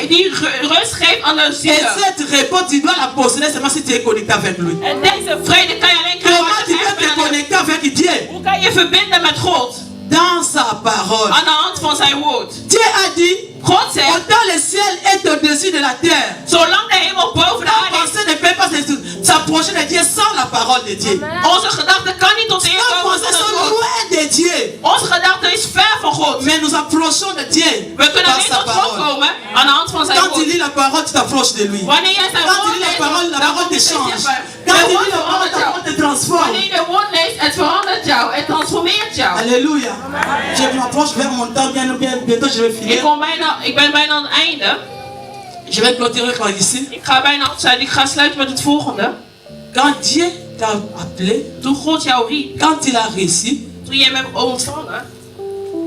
Die rust geeft aan de Et zielen. cette repos, tu dois la posséder seulement si tu es connecté avec lui. En deze vrede kan je alleen krijgen Comment als tu je peux echt te bent aan hem. connecter avec Dieu? Hoe kan je verbinden met God? Dans sa parole. Aan de hand van zijn woord. Dieu a dit, God zegt, autant le ciel est au-dessus de la terre. zolang de hemel boven de Ta aarde is, pensée ne peut pas s'approcher de Dieu sans la parole de Dieu. onze gedachte kan niet tot de Heer Nos komen pensées zonder sont God. loin de Dieu. Onze gedachte is ver van God. Mais nous approchons de Dieu We kunnen par alleen sa tot God parole. komen aan de hand van zijn Quand tu woord. lis la parole, tu t'approches de lui. Wanneer jij zijn Quand tu woord lis la leest, parole dan te komt het change. dichtbij. Quand De tu lis woord la parole, verandert ta jou. parole te transforme. Wanneer je de woord leest, het verandert jou. Het transformeert jou. Alléluia. Je m'approche vers mon temps, bientôt je vais finir. Ik ben bijna aan het einde. Je vais clôturer par ici. Ik ga bijna afsluiten. Ik ga sluiten met het volgende. Quand Dieu t'a appelé, Toen God jou riep, quand il a réussi, toen je hem hebt ontvangen,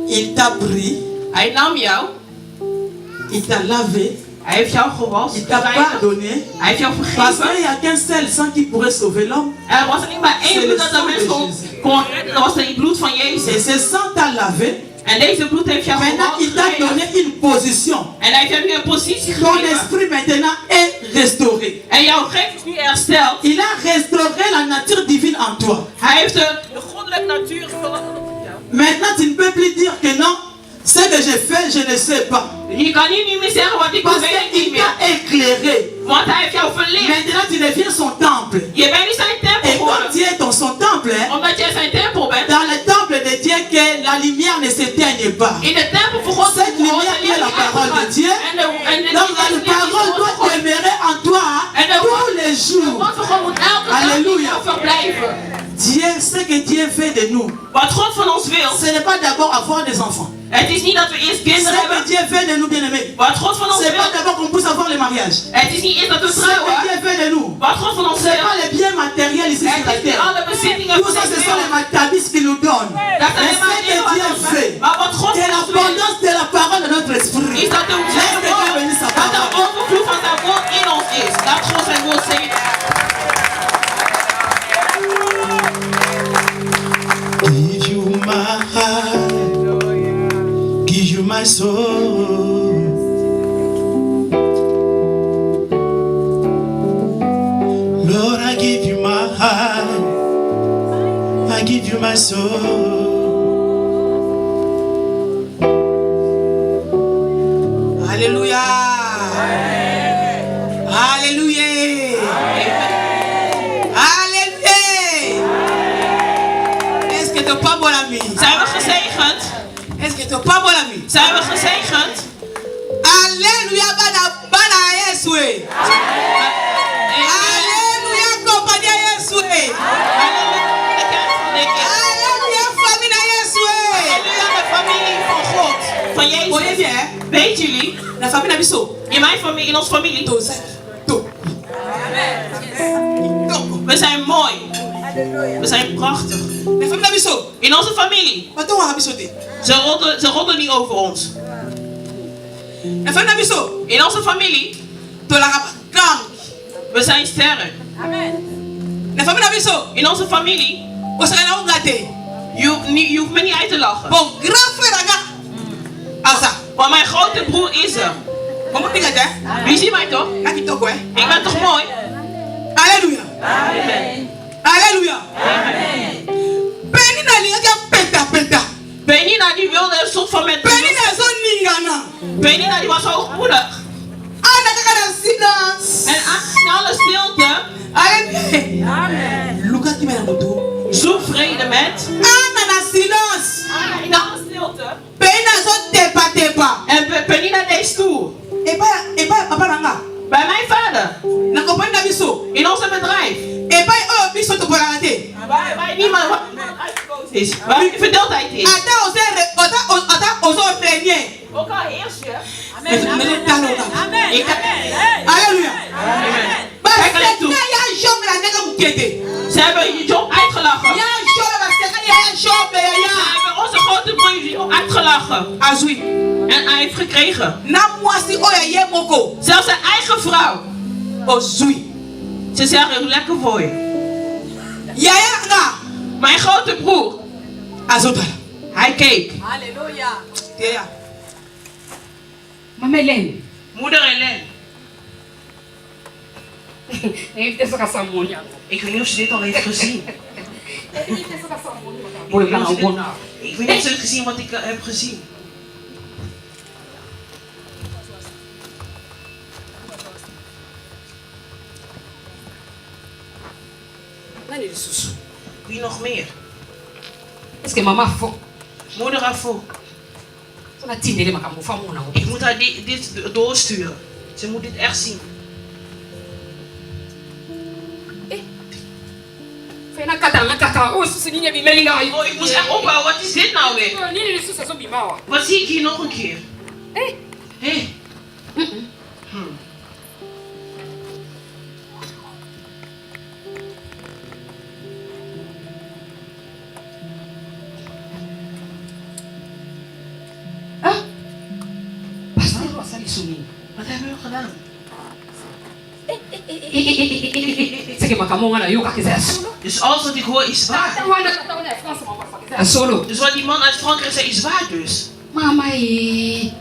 il t'a pris, hij nam jou, il t'a lavé, hij heeft jou gewassen, il t'a pardonné. hij heeft jou Parce vergeven. qu'il n'y a qu'un seul sang qui pourrait sauver l'homme. Er was alleen maar één C'est bloed le dat de sang mens de kon redden. Dat was het bloed van Et Jezus. ce sang t'a lavé. En deze bloed heeft jou Maintenant, il t'a gewassen. donné une position. En hij heeft jou nu een positie Ton gegeven. esprit maintenant est restauré. En jouw geest is nu hersteld. Il a restauré la nature divine en toi. Hij heeft de goddelijke natuur veranderd op jou. Maintenant, tu ne peux plus dire que non, ce que j'ai fait, je ne sais pas. Je kan nu niet meer zeggen wat ik Parce weet ik qu'il niet meer. t'a éclairé. Want hij heeft jou verlicht. Maintenant, tu deviens son temple. Je bent nu zijn tempel Et quand geworden. tu es dans son temple, hein, Omdat jij zijn tempel bent. dans le temple de Dieu, que la lumière ne s'éteigne pas. In de tempel van God. Cette lumière qui est la parole de Dieu. Donc la parole doit demeurer en toi tous les De jours. woord van God moet elke dag in Alléluia. jou verblijven. Dieu, ce que Dieu fait de nous, Wat God van ons wil. ce n'est pas d'abord avoir des enfants. Het is niet dat we eerst Ce kinderen que hebben. Dieu fait de nous, bien-aimés, Wat God van ons ce n'est pas wil. d'abord qu'on puisse avoir le mariage. Het is niet eerst dat we Ce que trouwen. Dieu fait de nous, Wat God van ons ce n'est wil. pas les biens matériels ici sur Het la is niet terre. alle bezittingen Tout van ça, ce deze sont les wereld. matabis qu'il nous donne. Dat Mais is ce que Dieu fait, maar wat God c'est van ons wil. l'abondance de la parole de notre esprit. Is dat de Laisse Dieu bénir sa dat de parole. overvloed van zijn woord in ons is. Laat God zijn woord zeggen. Give you my heart, give you my soul. Lord, I give you my heart, I give you my soul. Alléluia. Alléluia. Alléluia. Est-ce que tu n'es pas bon ami? Zijn we gezegend? Est-ce que tu n'es pas bon ami? Zijn we gezegend? Alléluia. Bana Yeswe. Alléluia. Compagnie Yeswe. Alléluia. Famille Yeswe. Halleluja, de familie van God. van Voyez Jezus. bien, Weet jullie, la famille Nabiso. in mijn familie, in onze familie, we zijn mooi. We zijn prachtig. La famille Nabiso. In onze familie, Wat doen we Nabiso dit? ze roddelen niet over ons. La famille Nabiso. In onze familie, To la gang. we zijn sterren. La famille Nabiso. In onze familie, We zijn nou gâtés. je hoeft me niet uit te lachen. Bon, grand frère Aga. Asa. Want mijn grote broer is er. Comment tu dis? Wie ziet mij toch? Là qui toko, hein? Ik ben toch mooi? Alléluia. Amen. Alléluia. Penny na linga penta. Penina die wilde een soort van met... Penny na zo ningana. Penina die was hoogmoedig. Ana kaka na silence. En in alle stilte Alléluia. Luka qui m'a moto. zoek vrede met... Ana na silence. In alle stilte. Penny na zo tepa. En Penina deed stoer. Eba papa nanga. Bij mijn vader. Na compagnie na biso. In onze bedrijf. Eba oh biso to bolangate. Bij niemand wat is. Waar de verdeeldheid is. Ata ozo renye. Ook al heers je. Amen. Ik heb... Alléluia. Amen. Kijk alleen toe. ya jombe la nega mukete. Ze hebben je job uitgelachen. Ya jombe ba seka ya jombe Ze ya. hebben onze grote broer uitgelachen. Azui. En hij heeft gekregen. Na mwasi oya ye moko. Zelfs zijn eigen vrouw. Ozui. Ze zeggen lekker voor je. Ya nga. Mijn grote broer. Azota. Hij keek. Halleluja. Ja. Mama Helene. Moeder Hélène. Heeft deze kasamonia. Ik weet niet of ze dit al heeft gezien. Heeft deze kasamonia. Ik weet niet of ze heeft gezien wat ik heb gezien. Nani lisusu? Wie nog meer? Est-ce que mama fo? Moeder Afo. Fona tindele makambo fa mona. Ik moet haar dit doorsturen. Ze moet dit echt zien. Fena kata. Oh, susu nini bimeli ngayo. Oh, ik moest echt opbouwen. Wat is dit nou weer? Nini lisusu zo bimawa. Wat zie ik hier nog een keer? Eh. Hé. Pastor wasali suni. Wat hebben we gedaan? Seke makamonga na yoka kizaya solo. Dus alles wat ik hoor is waar. Wanda kata ona France mama fa kizaya solo. Dus wat die man uit Frankrijk zei is waar dus. Mama Van mij.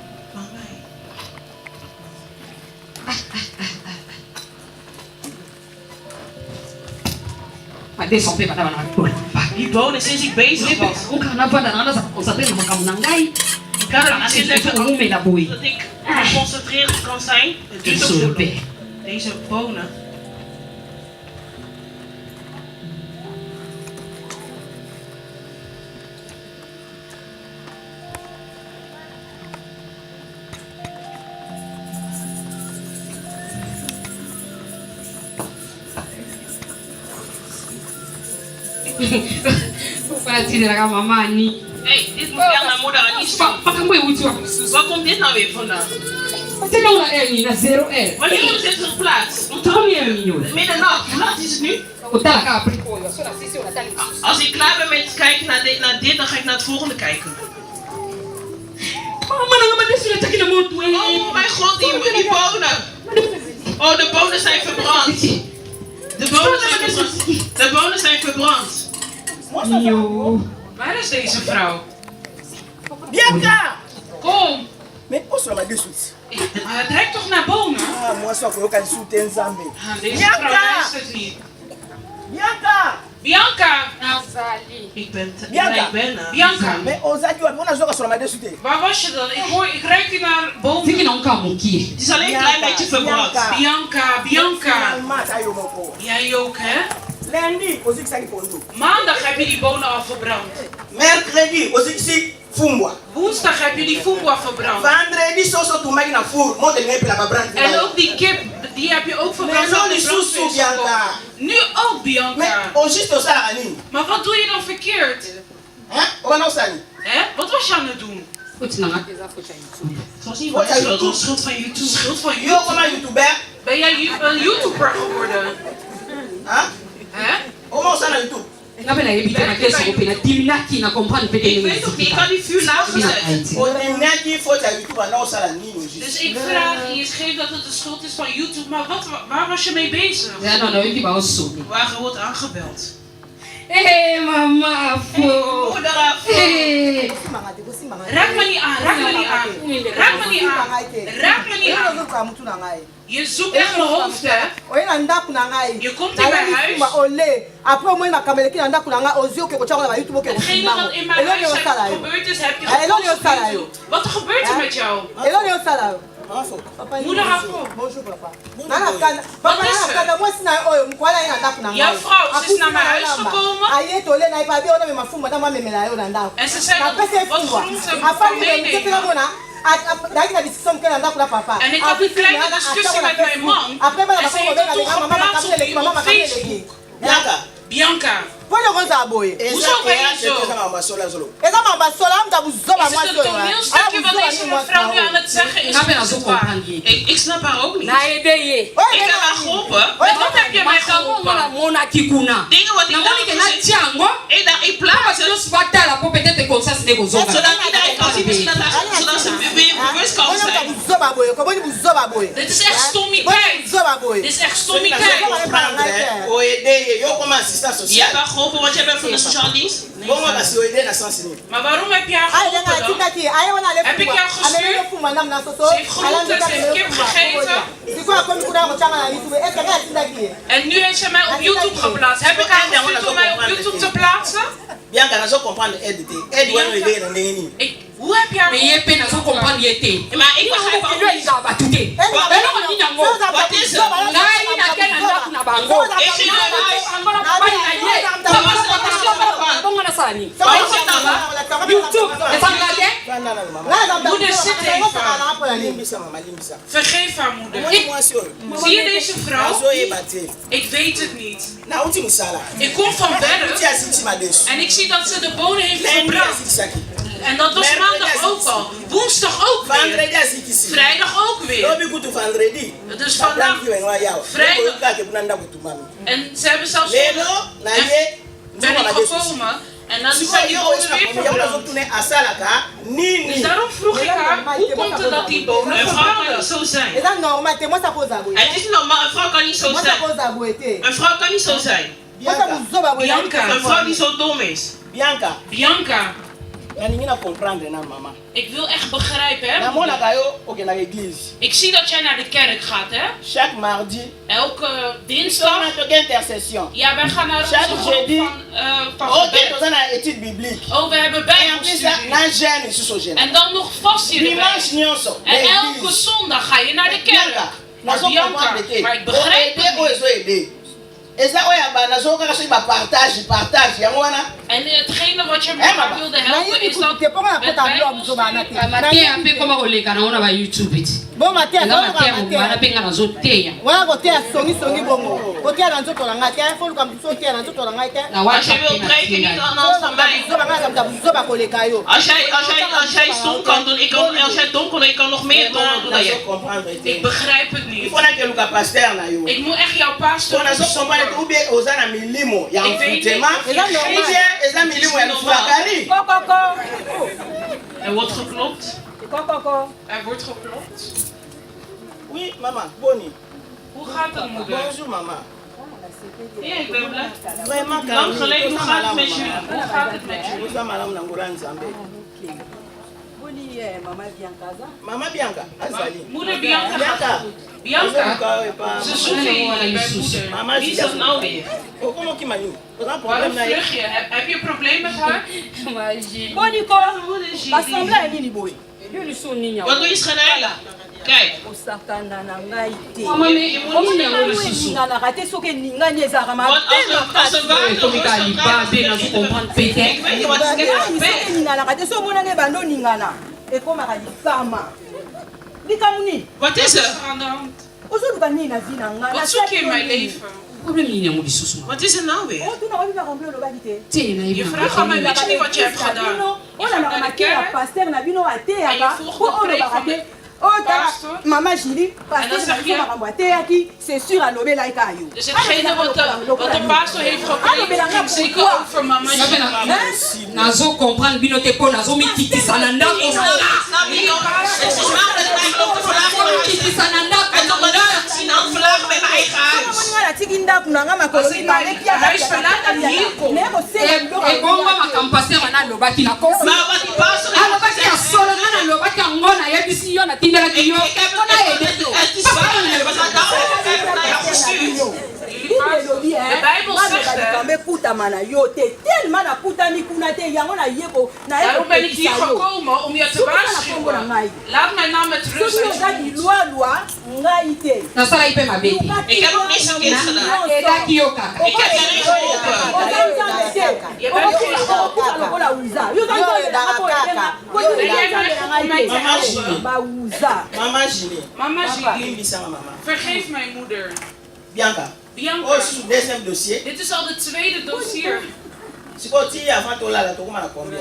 Maar deze op bana na. Die bonen sinds ik bezig was. Uka na vanda na sa concentrate na makamonga ngai. Ik kan er niet Sinds even ik la boy. dat ik geconcentreerd kan zijn. Het duurt ook zo lang. Deze bonen. Fana tindela ka mama ni. Hé, dit moet echt naar moeder en niet zo. Makambo uti wa lisusu. Waar komt dit nou weer vandaan? Tena una L na 0L. Wanneer is dit geplaatst? Utami ya minyo. Middernacht. Hoe laat is het nu? Utala ka apriko yo. So na sisi una tali. Als ik klaar ben met kijken naar dit, dan ga ik naar het volgende kijken. Mama na ngama desu na takina motu. Oh mijn god, die bonen. Oh, de bonen zijn verbrand. De bonen zijn verbrand. Yo. Waar is deze vrouw? Bianca! Kom. Mais on se remet dessus. Het ruikt toch naar bonen? Ah, moi, ça, faut que je soutienne Zambé. Deze Bianca! vrouw luistert niet. Bianca! Bianca! Nazali. Ik ben Bianca! Bianca, Mais on a dit, on a joué sur la dessus. waar was je dan? Ik ruik je naar bonen. Tiki na unka mukie. Het is alleen een klein beetje verbrand. Bianca. Bianca. Finalement, ça y est, mon pauvre. Jij ook, hè? Lundi, on dit que ça y est pour nous. Maandag heb je die bonen al verbrand. Mercredi, on dit que c'est Fumwa. Woensdag heb je die fumwa verbrand. Vendredi, so tu mets na four. Moi, je n'ai pas la brand. En ook die kip, die heb je ook verbrand. Mais non, met les de sous, brandweer. Bianca. Nu ook, Mais Bianca. on juste ça, Annie. Maar wat doe je dan verkeerd? Hein? On va non ça, Annie. Hè? Wat was je aan het doen? Goed, nou gaat het voor zijn. Het was niet waar schuld, schuld van YouTube. Schuld van Yo, YouTube. comment YouTuber? Ben jij een YouTuber geworden? Hein? Hè? Comment ça na YouTube? Ik heb een beetje naar deze op in het team naki na comprendre Ik weet toch niet, ik had die vuur nagezet. On est net qui faut à YouTube en ça la ni Dus ik vraag je, schreef dat het de schuld is van YouTube, maar waar was je mee bezig? Ja, nou, nou, ik wou zo. We waren gewoon aangebeld. Hé, mama, voor. Hé. Raak me niet aan, raak me niet aan. Raak me niet aan. Raak me niet aan. Je zoekt echt mijn hoofd, hè? Je komt in mijn huis. Hetgene wat in mijn huis gebeurd is, heb je gefilmd. Wat er gebeurt er met jou? Moeder Afro. Jouw vrouw, ze is naar mijn huis gekomen. En ze zei wat groenten van meenemen. En ik had een kleine discussie met mijn man. En ze heeft het toen geplaatst op Facebook. Bianca. Hoezo ben je zo? Is het een toneelstukje wat deze mevrouw nu aan het zeggen is? Ik snap haar ook niet. Ik heb haar geholpen. Met wat heb je mij geholpen? Dingen wat ik daar in plaats zodat iedereen kan zien zodat ze bewust kan zijn. Dit is echt stommigheid. Dit is echt stommigheid. Je hebt haar geholpen, want jij bent van de sociale dienst? Maar waarom heb je haar geholpen dan? Heb ik jou gestuurd? Ze heeft groenten, ze heeft kip gegeven. En nu heeft ze mij op YouTube geplaatst. Heb ik haar gestuurd om mij op YouTube te plaatsen? Bianca, na zo comprendre aide te. Aide wana ide na ndeni. Hoe heb je haar je bent zo comprendre je te. Maar ik begrijp ook niet. Wat is het? Moeder zit even. Vergeef haar moeder. Zie je deze vrouw? Ik weet het niet. Ik kom van werk en ik zie dat ze de bonen heeft gebracht. En dat was maandag ook al. Woensdag ook weer. Vrijdag ook weer. Dus vandaag vrijdag. En ze hebben zelfs ben ik gekomen. En dan zijn die bonen weer verbrand. Dus daarom vroeg ik haar, hoe komt het dat die bonen verbranden? Een vrouw kan niet zo zijn. Het is normaal, een vrouw kan niet zo zijn. Een vrouw kan niet zo zijn. Bianca, een vrouw die zo dom is. Bianca. Ik wil echt begrijpen, hè? Ik zie dat jij naar de kerk gaat, hè? Chaque mardi. Elke dinsdag. Ja, wij gaan naar onze groep van gebed. Oh, we hebben bijbelstudie. En dan nog vast hier erbij. En elke zondag ga je naar de kerk. Maar Bianca, maar ik begrijp het niet. En hetgene wat je me wilde helpen is dat als je wilt breken, niet anders van mij. Als jij stom kan doen, als jij dom kan doen, ik kan nog meer dom doen dan jij. Ik begrijp het niet. Ik moet echt jouw pastor opzoeken. Er wordt geklopt. Er wordt geklopt. Oui, mama, Bonnie. Hoe gaat het, moeder? Bonjour, mama. Ja, ik ben blij. Vraiment, lang geleden, hoe gaat het met jullie? Hoe gaat het met jullie? Mama Bianca, azali. Moeder Bianca gaat goed. Bianca, ze zoeken je bij moeder. Wie is dat nou weer? Waarom vlug je? Heb je een probleem met haar? Wat doe je schenellen? Kijk. Mama, je moet niet naar de susu. Want als een water wordt, dan gaat het niet. Ik weet niet wat ik heb Wat is er aan de hand? Wat zoek je in mijn leven? Wat is er nou weer? Je vraagt aan mij, weet je niet wat je hebt gedaan? Je gaat naar de kerk en je volgt de preek van de pastor. Maman Julie, En dan zeg je, c'est sûr à l'obé laïka yo. dus hetgene wat de pastor heeft gepreekt, ging zeker over mama Julie. Nazo comprendre bino te po nazo mititi sananda ko na. Huis verlaat en hier komt. E bongo makampase wana lobaki na ko. Alobaki ya solo na lobaki ngona yebisi yo na tindela ki yo. De Bijbel zegt daarom ben ik hier gekomen om je te waarschuwen. Laat mij nou met rust. Ik heb ook niks verkeerd gedaan. Ik heb je niet geholpen. Je bent Mama Julie. Mama Julie, Limbi sama mama. vergeef mijn moeder. Bianca. Bianca, Oh, c'est le deuxième dossier. dit is al de tweede dossier. Si tu tires avant de la tu commences à combien?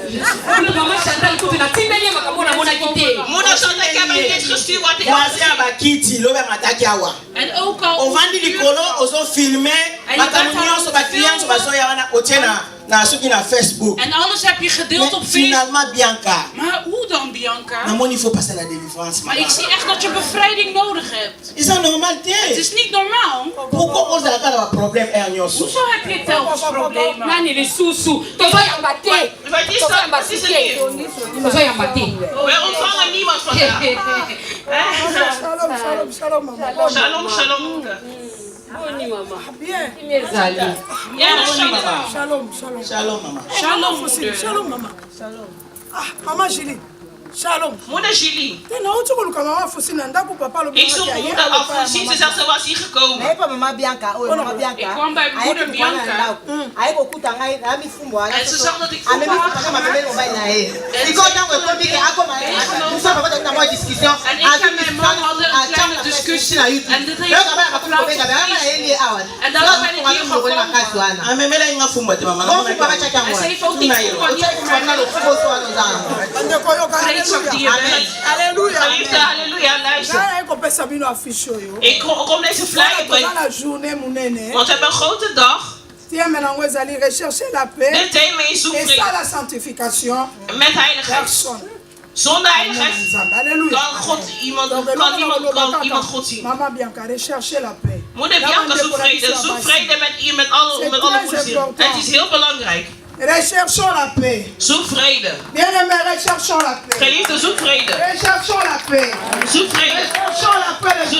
Moeder zat ik heb een kind gestuurd wat ik Moi, c'est à Bakiti, l'over m'attaque à wa. En ook al... On vend des colos, on s'en filme. Matamunion, sur client, sur baso, yawana, otena, na suki na Facebook. En alles heb je gedeeld op Mais Facebook. finalement, Bianca. Maar hoe dan, Bianca? Maman, il faut passer la délivrance. Maar ik zie echt dat je bevrijding nodig hebt. Is dat normal? Het is niet normaal. Pourquoi on a un problème à Agnos? Hoezo heb je telkens problemen? Nani le susu. Tozo yamba te. Wat is dat? Wat is er hier? Tozo yamba te. We ontvangen niemand vandaag. Shalom, shalom. Imezali. Ja, shalom. Shalom, shalom. Shalom, maman. Shalom, moeder. Shalom, maman. Shalom. Ah, maman Julie. Shalom. Moeder Julie. Ik zoek mijn moeder af. Precies dezelfde was hier gekomen. Ik kwam bij moeder Bianca. En ze zag dat ik vroeg had en ik en mijn man hadden een kleine discussie. En dit heeft geplaatst. En daarom ben ik hier gekomen. Ah, mais là, il m'a fumé, maman. En ze heeft ook niet voor mij. Alléluia. Halleluja, luister. Ik kom deze flyer brengen. Want we hebben een grote dag. Dit thema is zoekvrede. Met heiligheid. Zonder heiligheid kan iemand God zien. Moeder Bianca zoekt vrede. Zoek vrede met alle goede ziel. Het is heel belangrijk. Recherchons la paix. Zoek vrede. Bien-aimés, recherchons la paix. Geliefde, zoek vrede. Recherchons la paix. Zoek vrede. Recherchons la paix.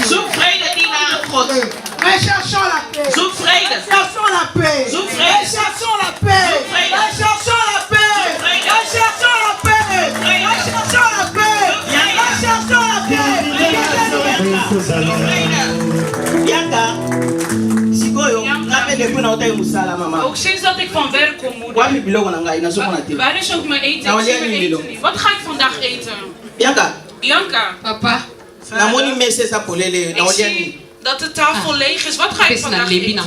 Zoek vrede die naar God. Recherchons la paix. Zoek vrede. Recherchons la paix. Zoek vrede. Recherchons la paix. Recherchons la paix. Recherchons la paix. Recherchons la paix. Recherchons la paix. Bianca. Ook sinds dat ik van werk kom, moeder. Waar is ook mijn eten? Ik zie mijn eten niet. Wat ga ik vandaag eten? Bianca. Papa. Ik zie dat de tafel leeg is. Wat ga ik vandaag eten?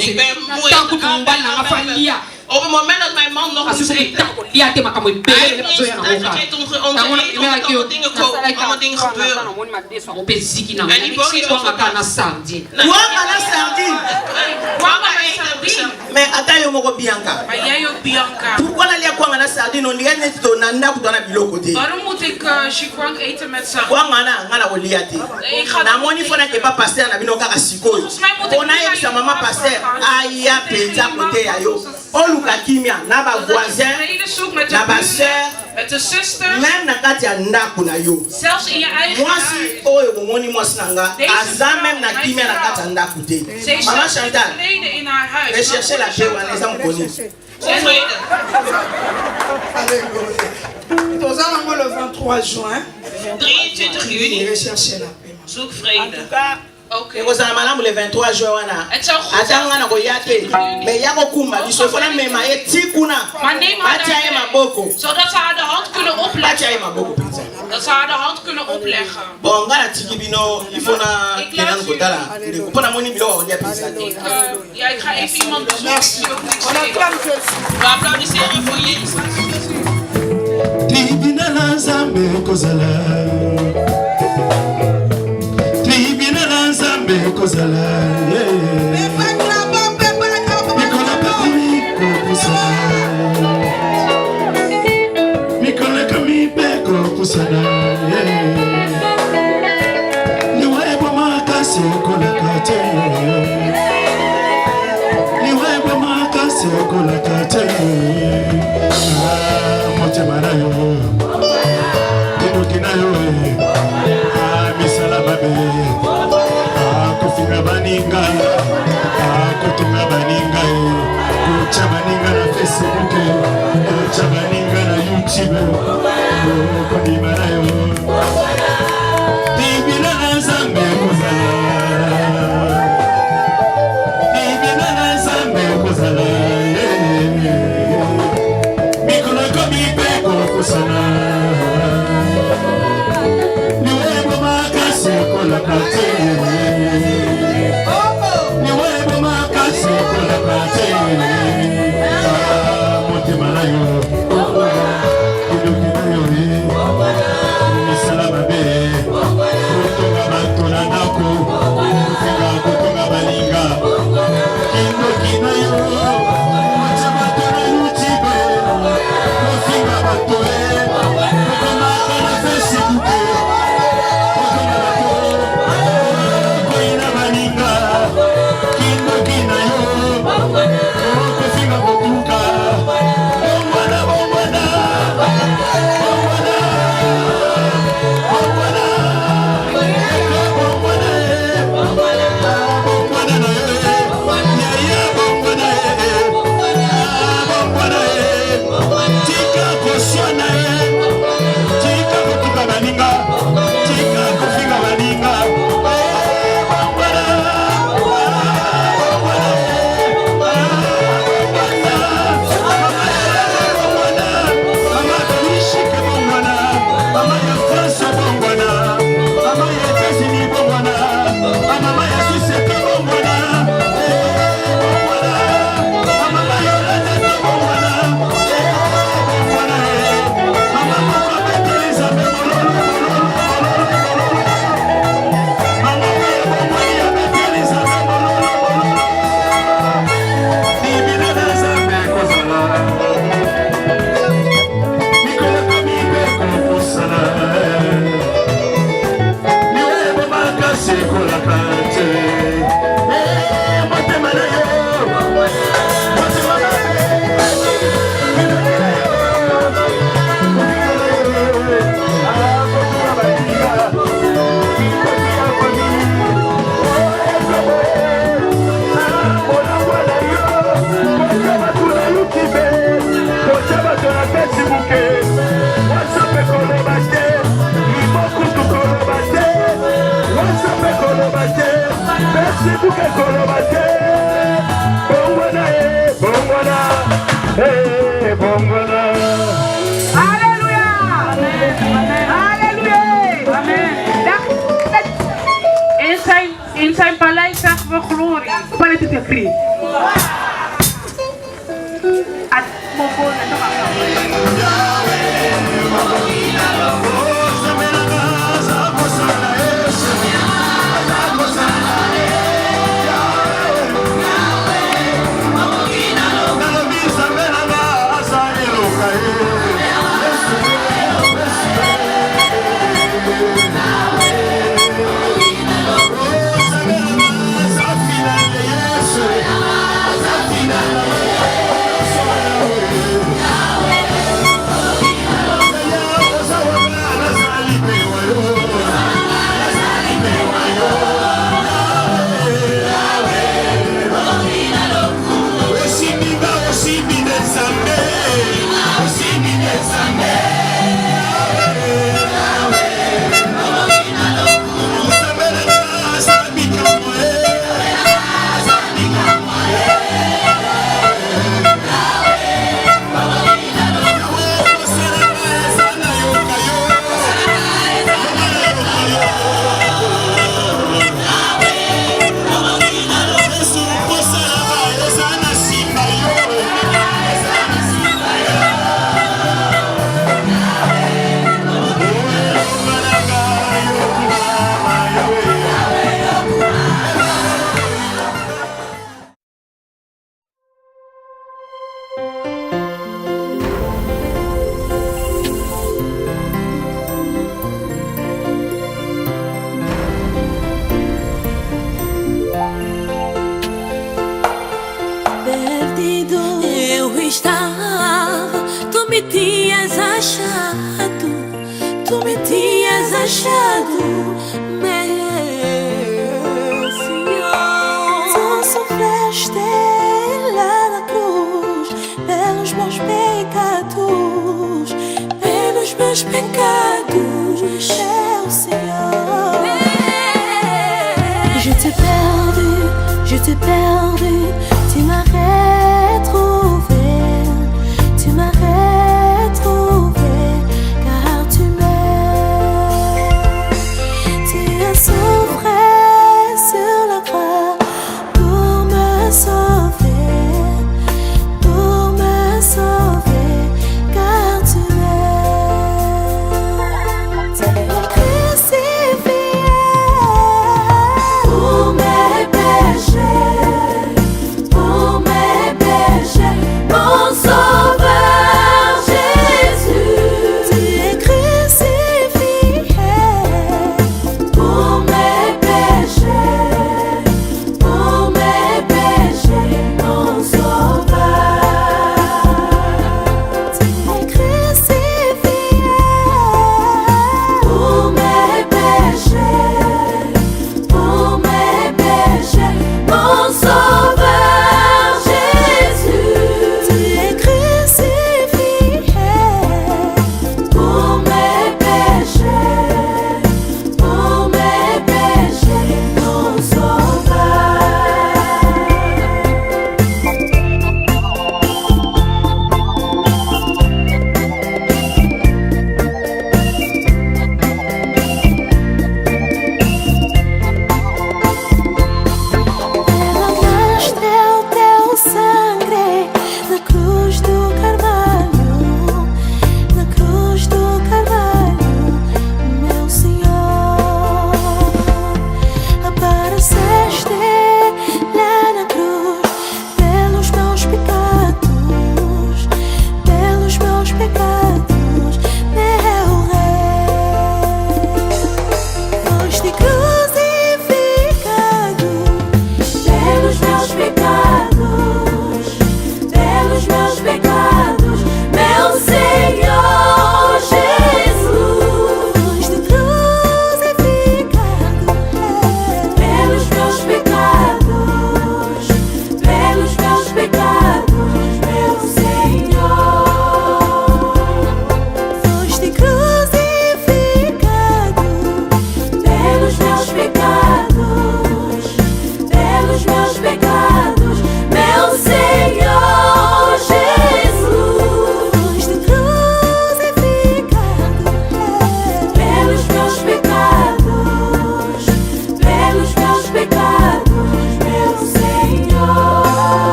Ik ben moe. Op het moment dat mijn man nog moest eten, hij heeft allemaal dingen gebeuren. En die bonus was gedaan. Mais attends, yo moko Bianca. Maar jij ook, Bianca. Pourquoi la kwanga na sardine on dirait net to nanda kutana biloko te. Waarom moet ik chikwang eten met sardine? Kwanga na ngana oliate. Na moni fona ke pa pasteur na bino kaka sikoyo. Ona yebisa mama pasteur aya penza kote ya yo. Oluka kimia na ba voisin na ba sœur met de zuster. Même na kati ya ndako na yo. Zelfs in je eigen huis. Mwasi oyo bomoni mwasi nanga aza même na kimia na kati ya ndako te. Mama Chantal. In haar huis. Recherchez la paix wana eza mokoni. Nous allons le 23 juin. 23 juni. Recherchez la paix. Zoek vrede. Okay. Ekozala malamu le 23 juin wana. Atanga na koya te. Mais yako kumba biso fona mema ye tikuna. Batia ye maboko. Zodat ze haar de hand kunnen opleggen. Batia ye maboko. Dat ze haar de hand kunnen opleggen. Bon, ngana tiki bino, il faut na kenan kotala. Pour na moni bilo on dit Ja, ik ga even iemand bezoeken die ook niks weet. We applaudisseren voor Jezus. Tribunal Zambe Kozala. Tribunal Zambe Kozala. Mikola kami beko kusana. Niwe boma kasi kola kate. Niwe boma kasi kola kate. Mote marayo. Tino kinayo. Misala babe. Kufinga baninga. Kutunga baninga. Kuchabaninga na Facebook. Kuchabaninga na YouTube. Kudimarayo. Tibina na zambe kozala. Tibina na zambe kozala. Mikona komi peko kusana. Niwebo makasi kola kate. Niwebo makasi kola kate. Mote marayo. In zijn paleis zagen we glorie. Palet het free. deixado, meu Senhor. Tu sofreste lá na cruz pelos meus pecados, pelos meus pecados, meu Senhor. Je t'ai perdu, tu m'as retrouvé, tu m'as retrouvé, car tu m'aimes. Tu as souffert sur la croix pour me sauver, car tu m'aimes. Tu es crucifié pour mes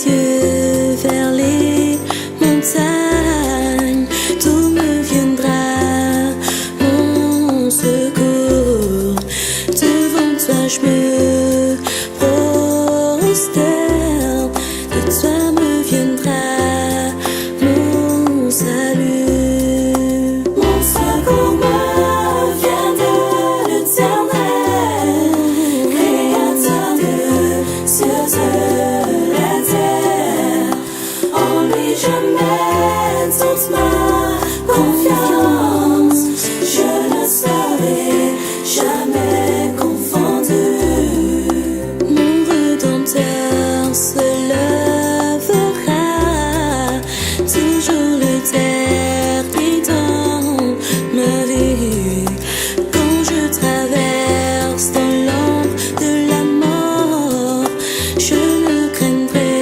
yeux vers les montagnes, tout me viendra mon secours. Devant toi je me prosterne, de toi me viendra mon salut. Mon secours me vient de l'Éternel, Créateur de cieux et la terre. En lui je mets toute ma confiance, je ne serai jamais confondu. Mon Rédempteur se lèvera, toujours le dernier dans ma vie. Quand je traverse dans l'ombre de la mort, je ne craindrai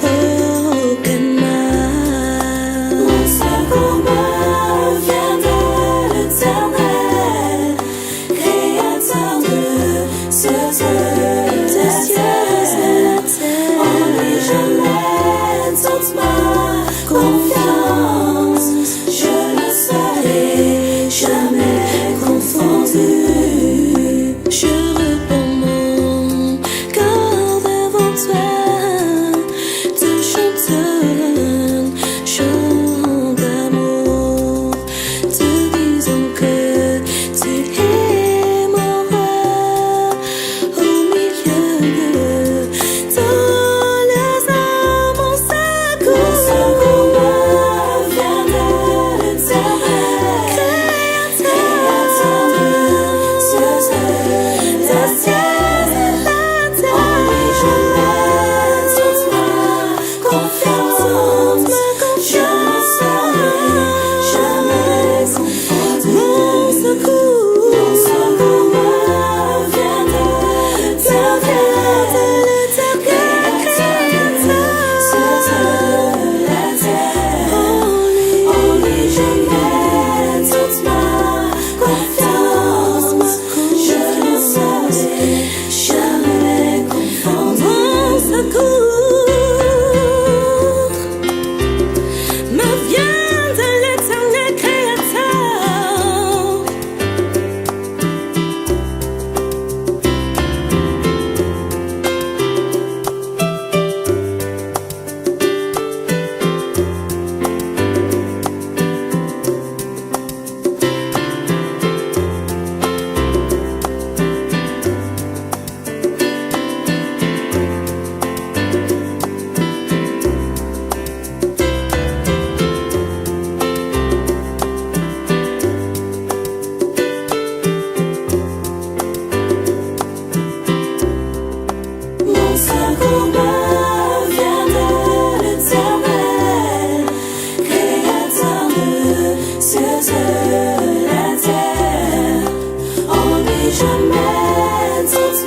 aucun mal. Mon secours me vient de l'Éternel, Créateur de cieux et la terre. En lui je mets toute ma confiance, je ne serai jamais confondu. Je réponds mon corps devant toi, te chante un chant d'amour, te disant que tu es mon roi au milieu de tous les hommes. Mon secours me vient de l'Éternel, Créateur de cieux et la terre. En lui je mets toute ma confiance, je ne serai jamais confondu. Mon secours me vient de l'Éternel, Créateur de cieux et la terre. En lui je mets toute ma confiance, je ne serai jamais confondu. Mon secours me vient de l'Éternel Créateur. Mon secours me vient de l'Éternel, Créateur de cieux et la terre. En lui je mets toute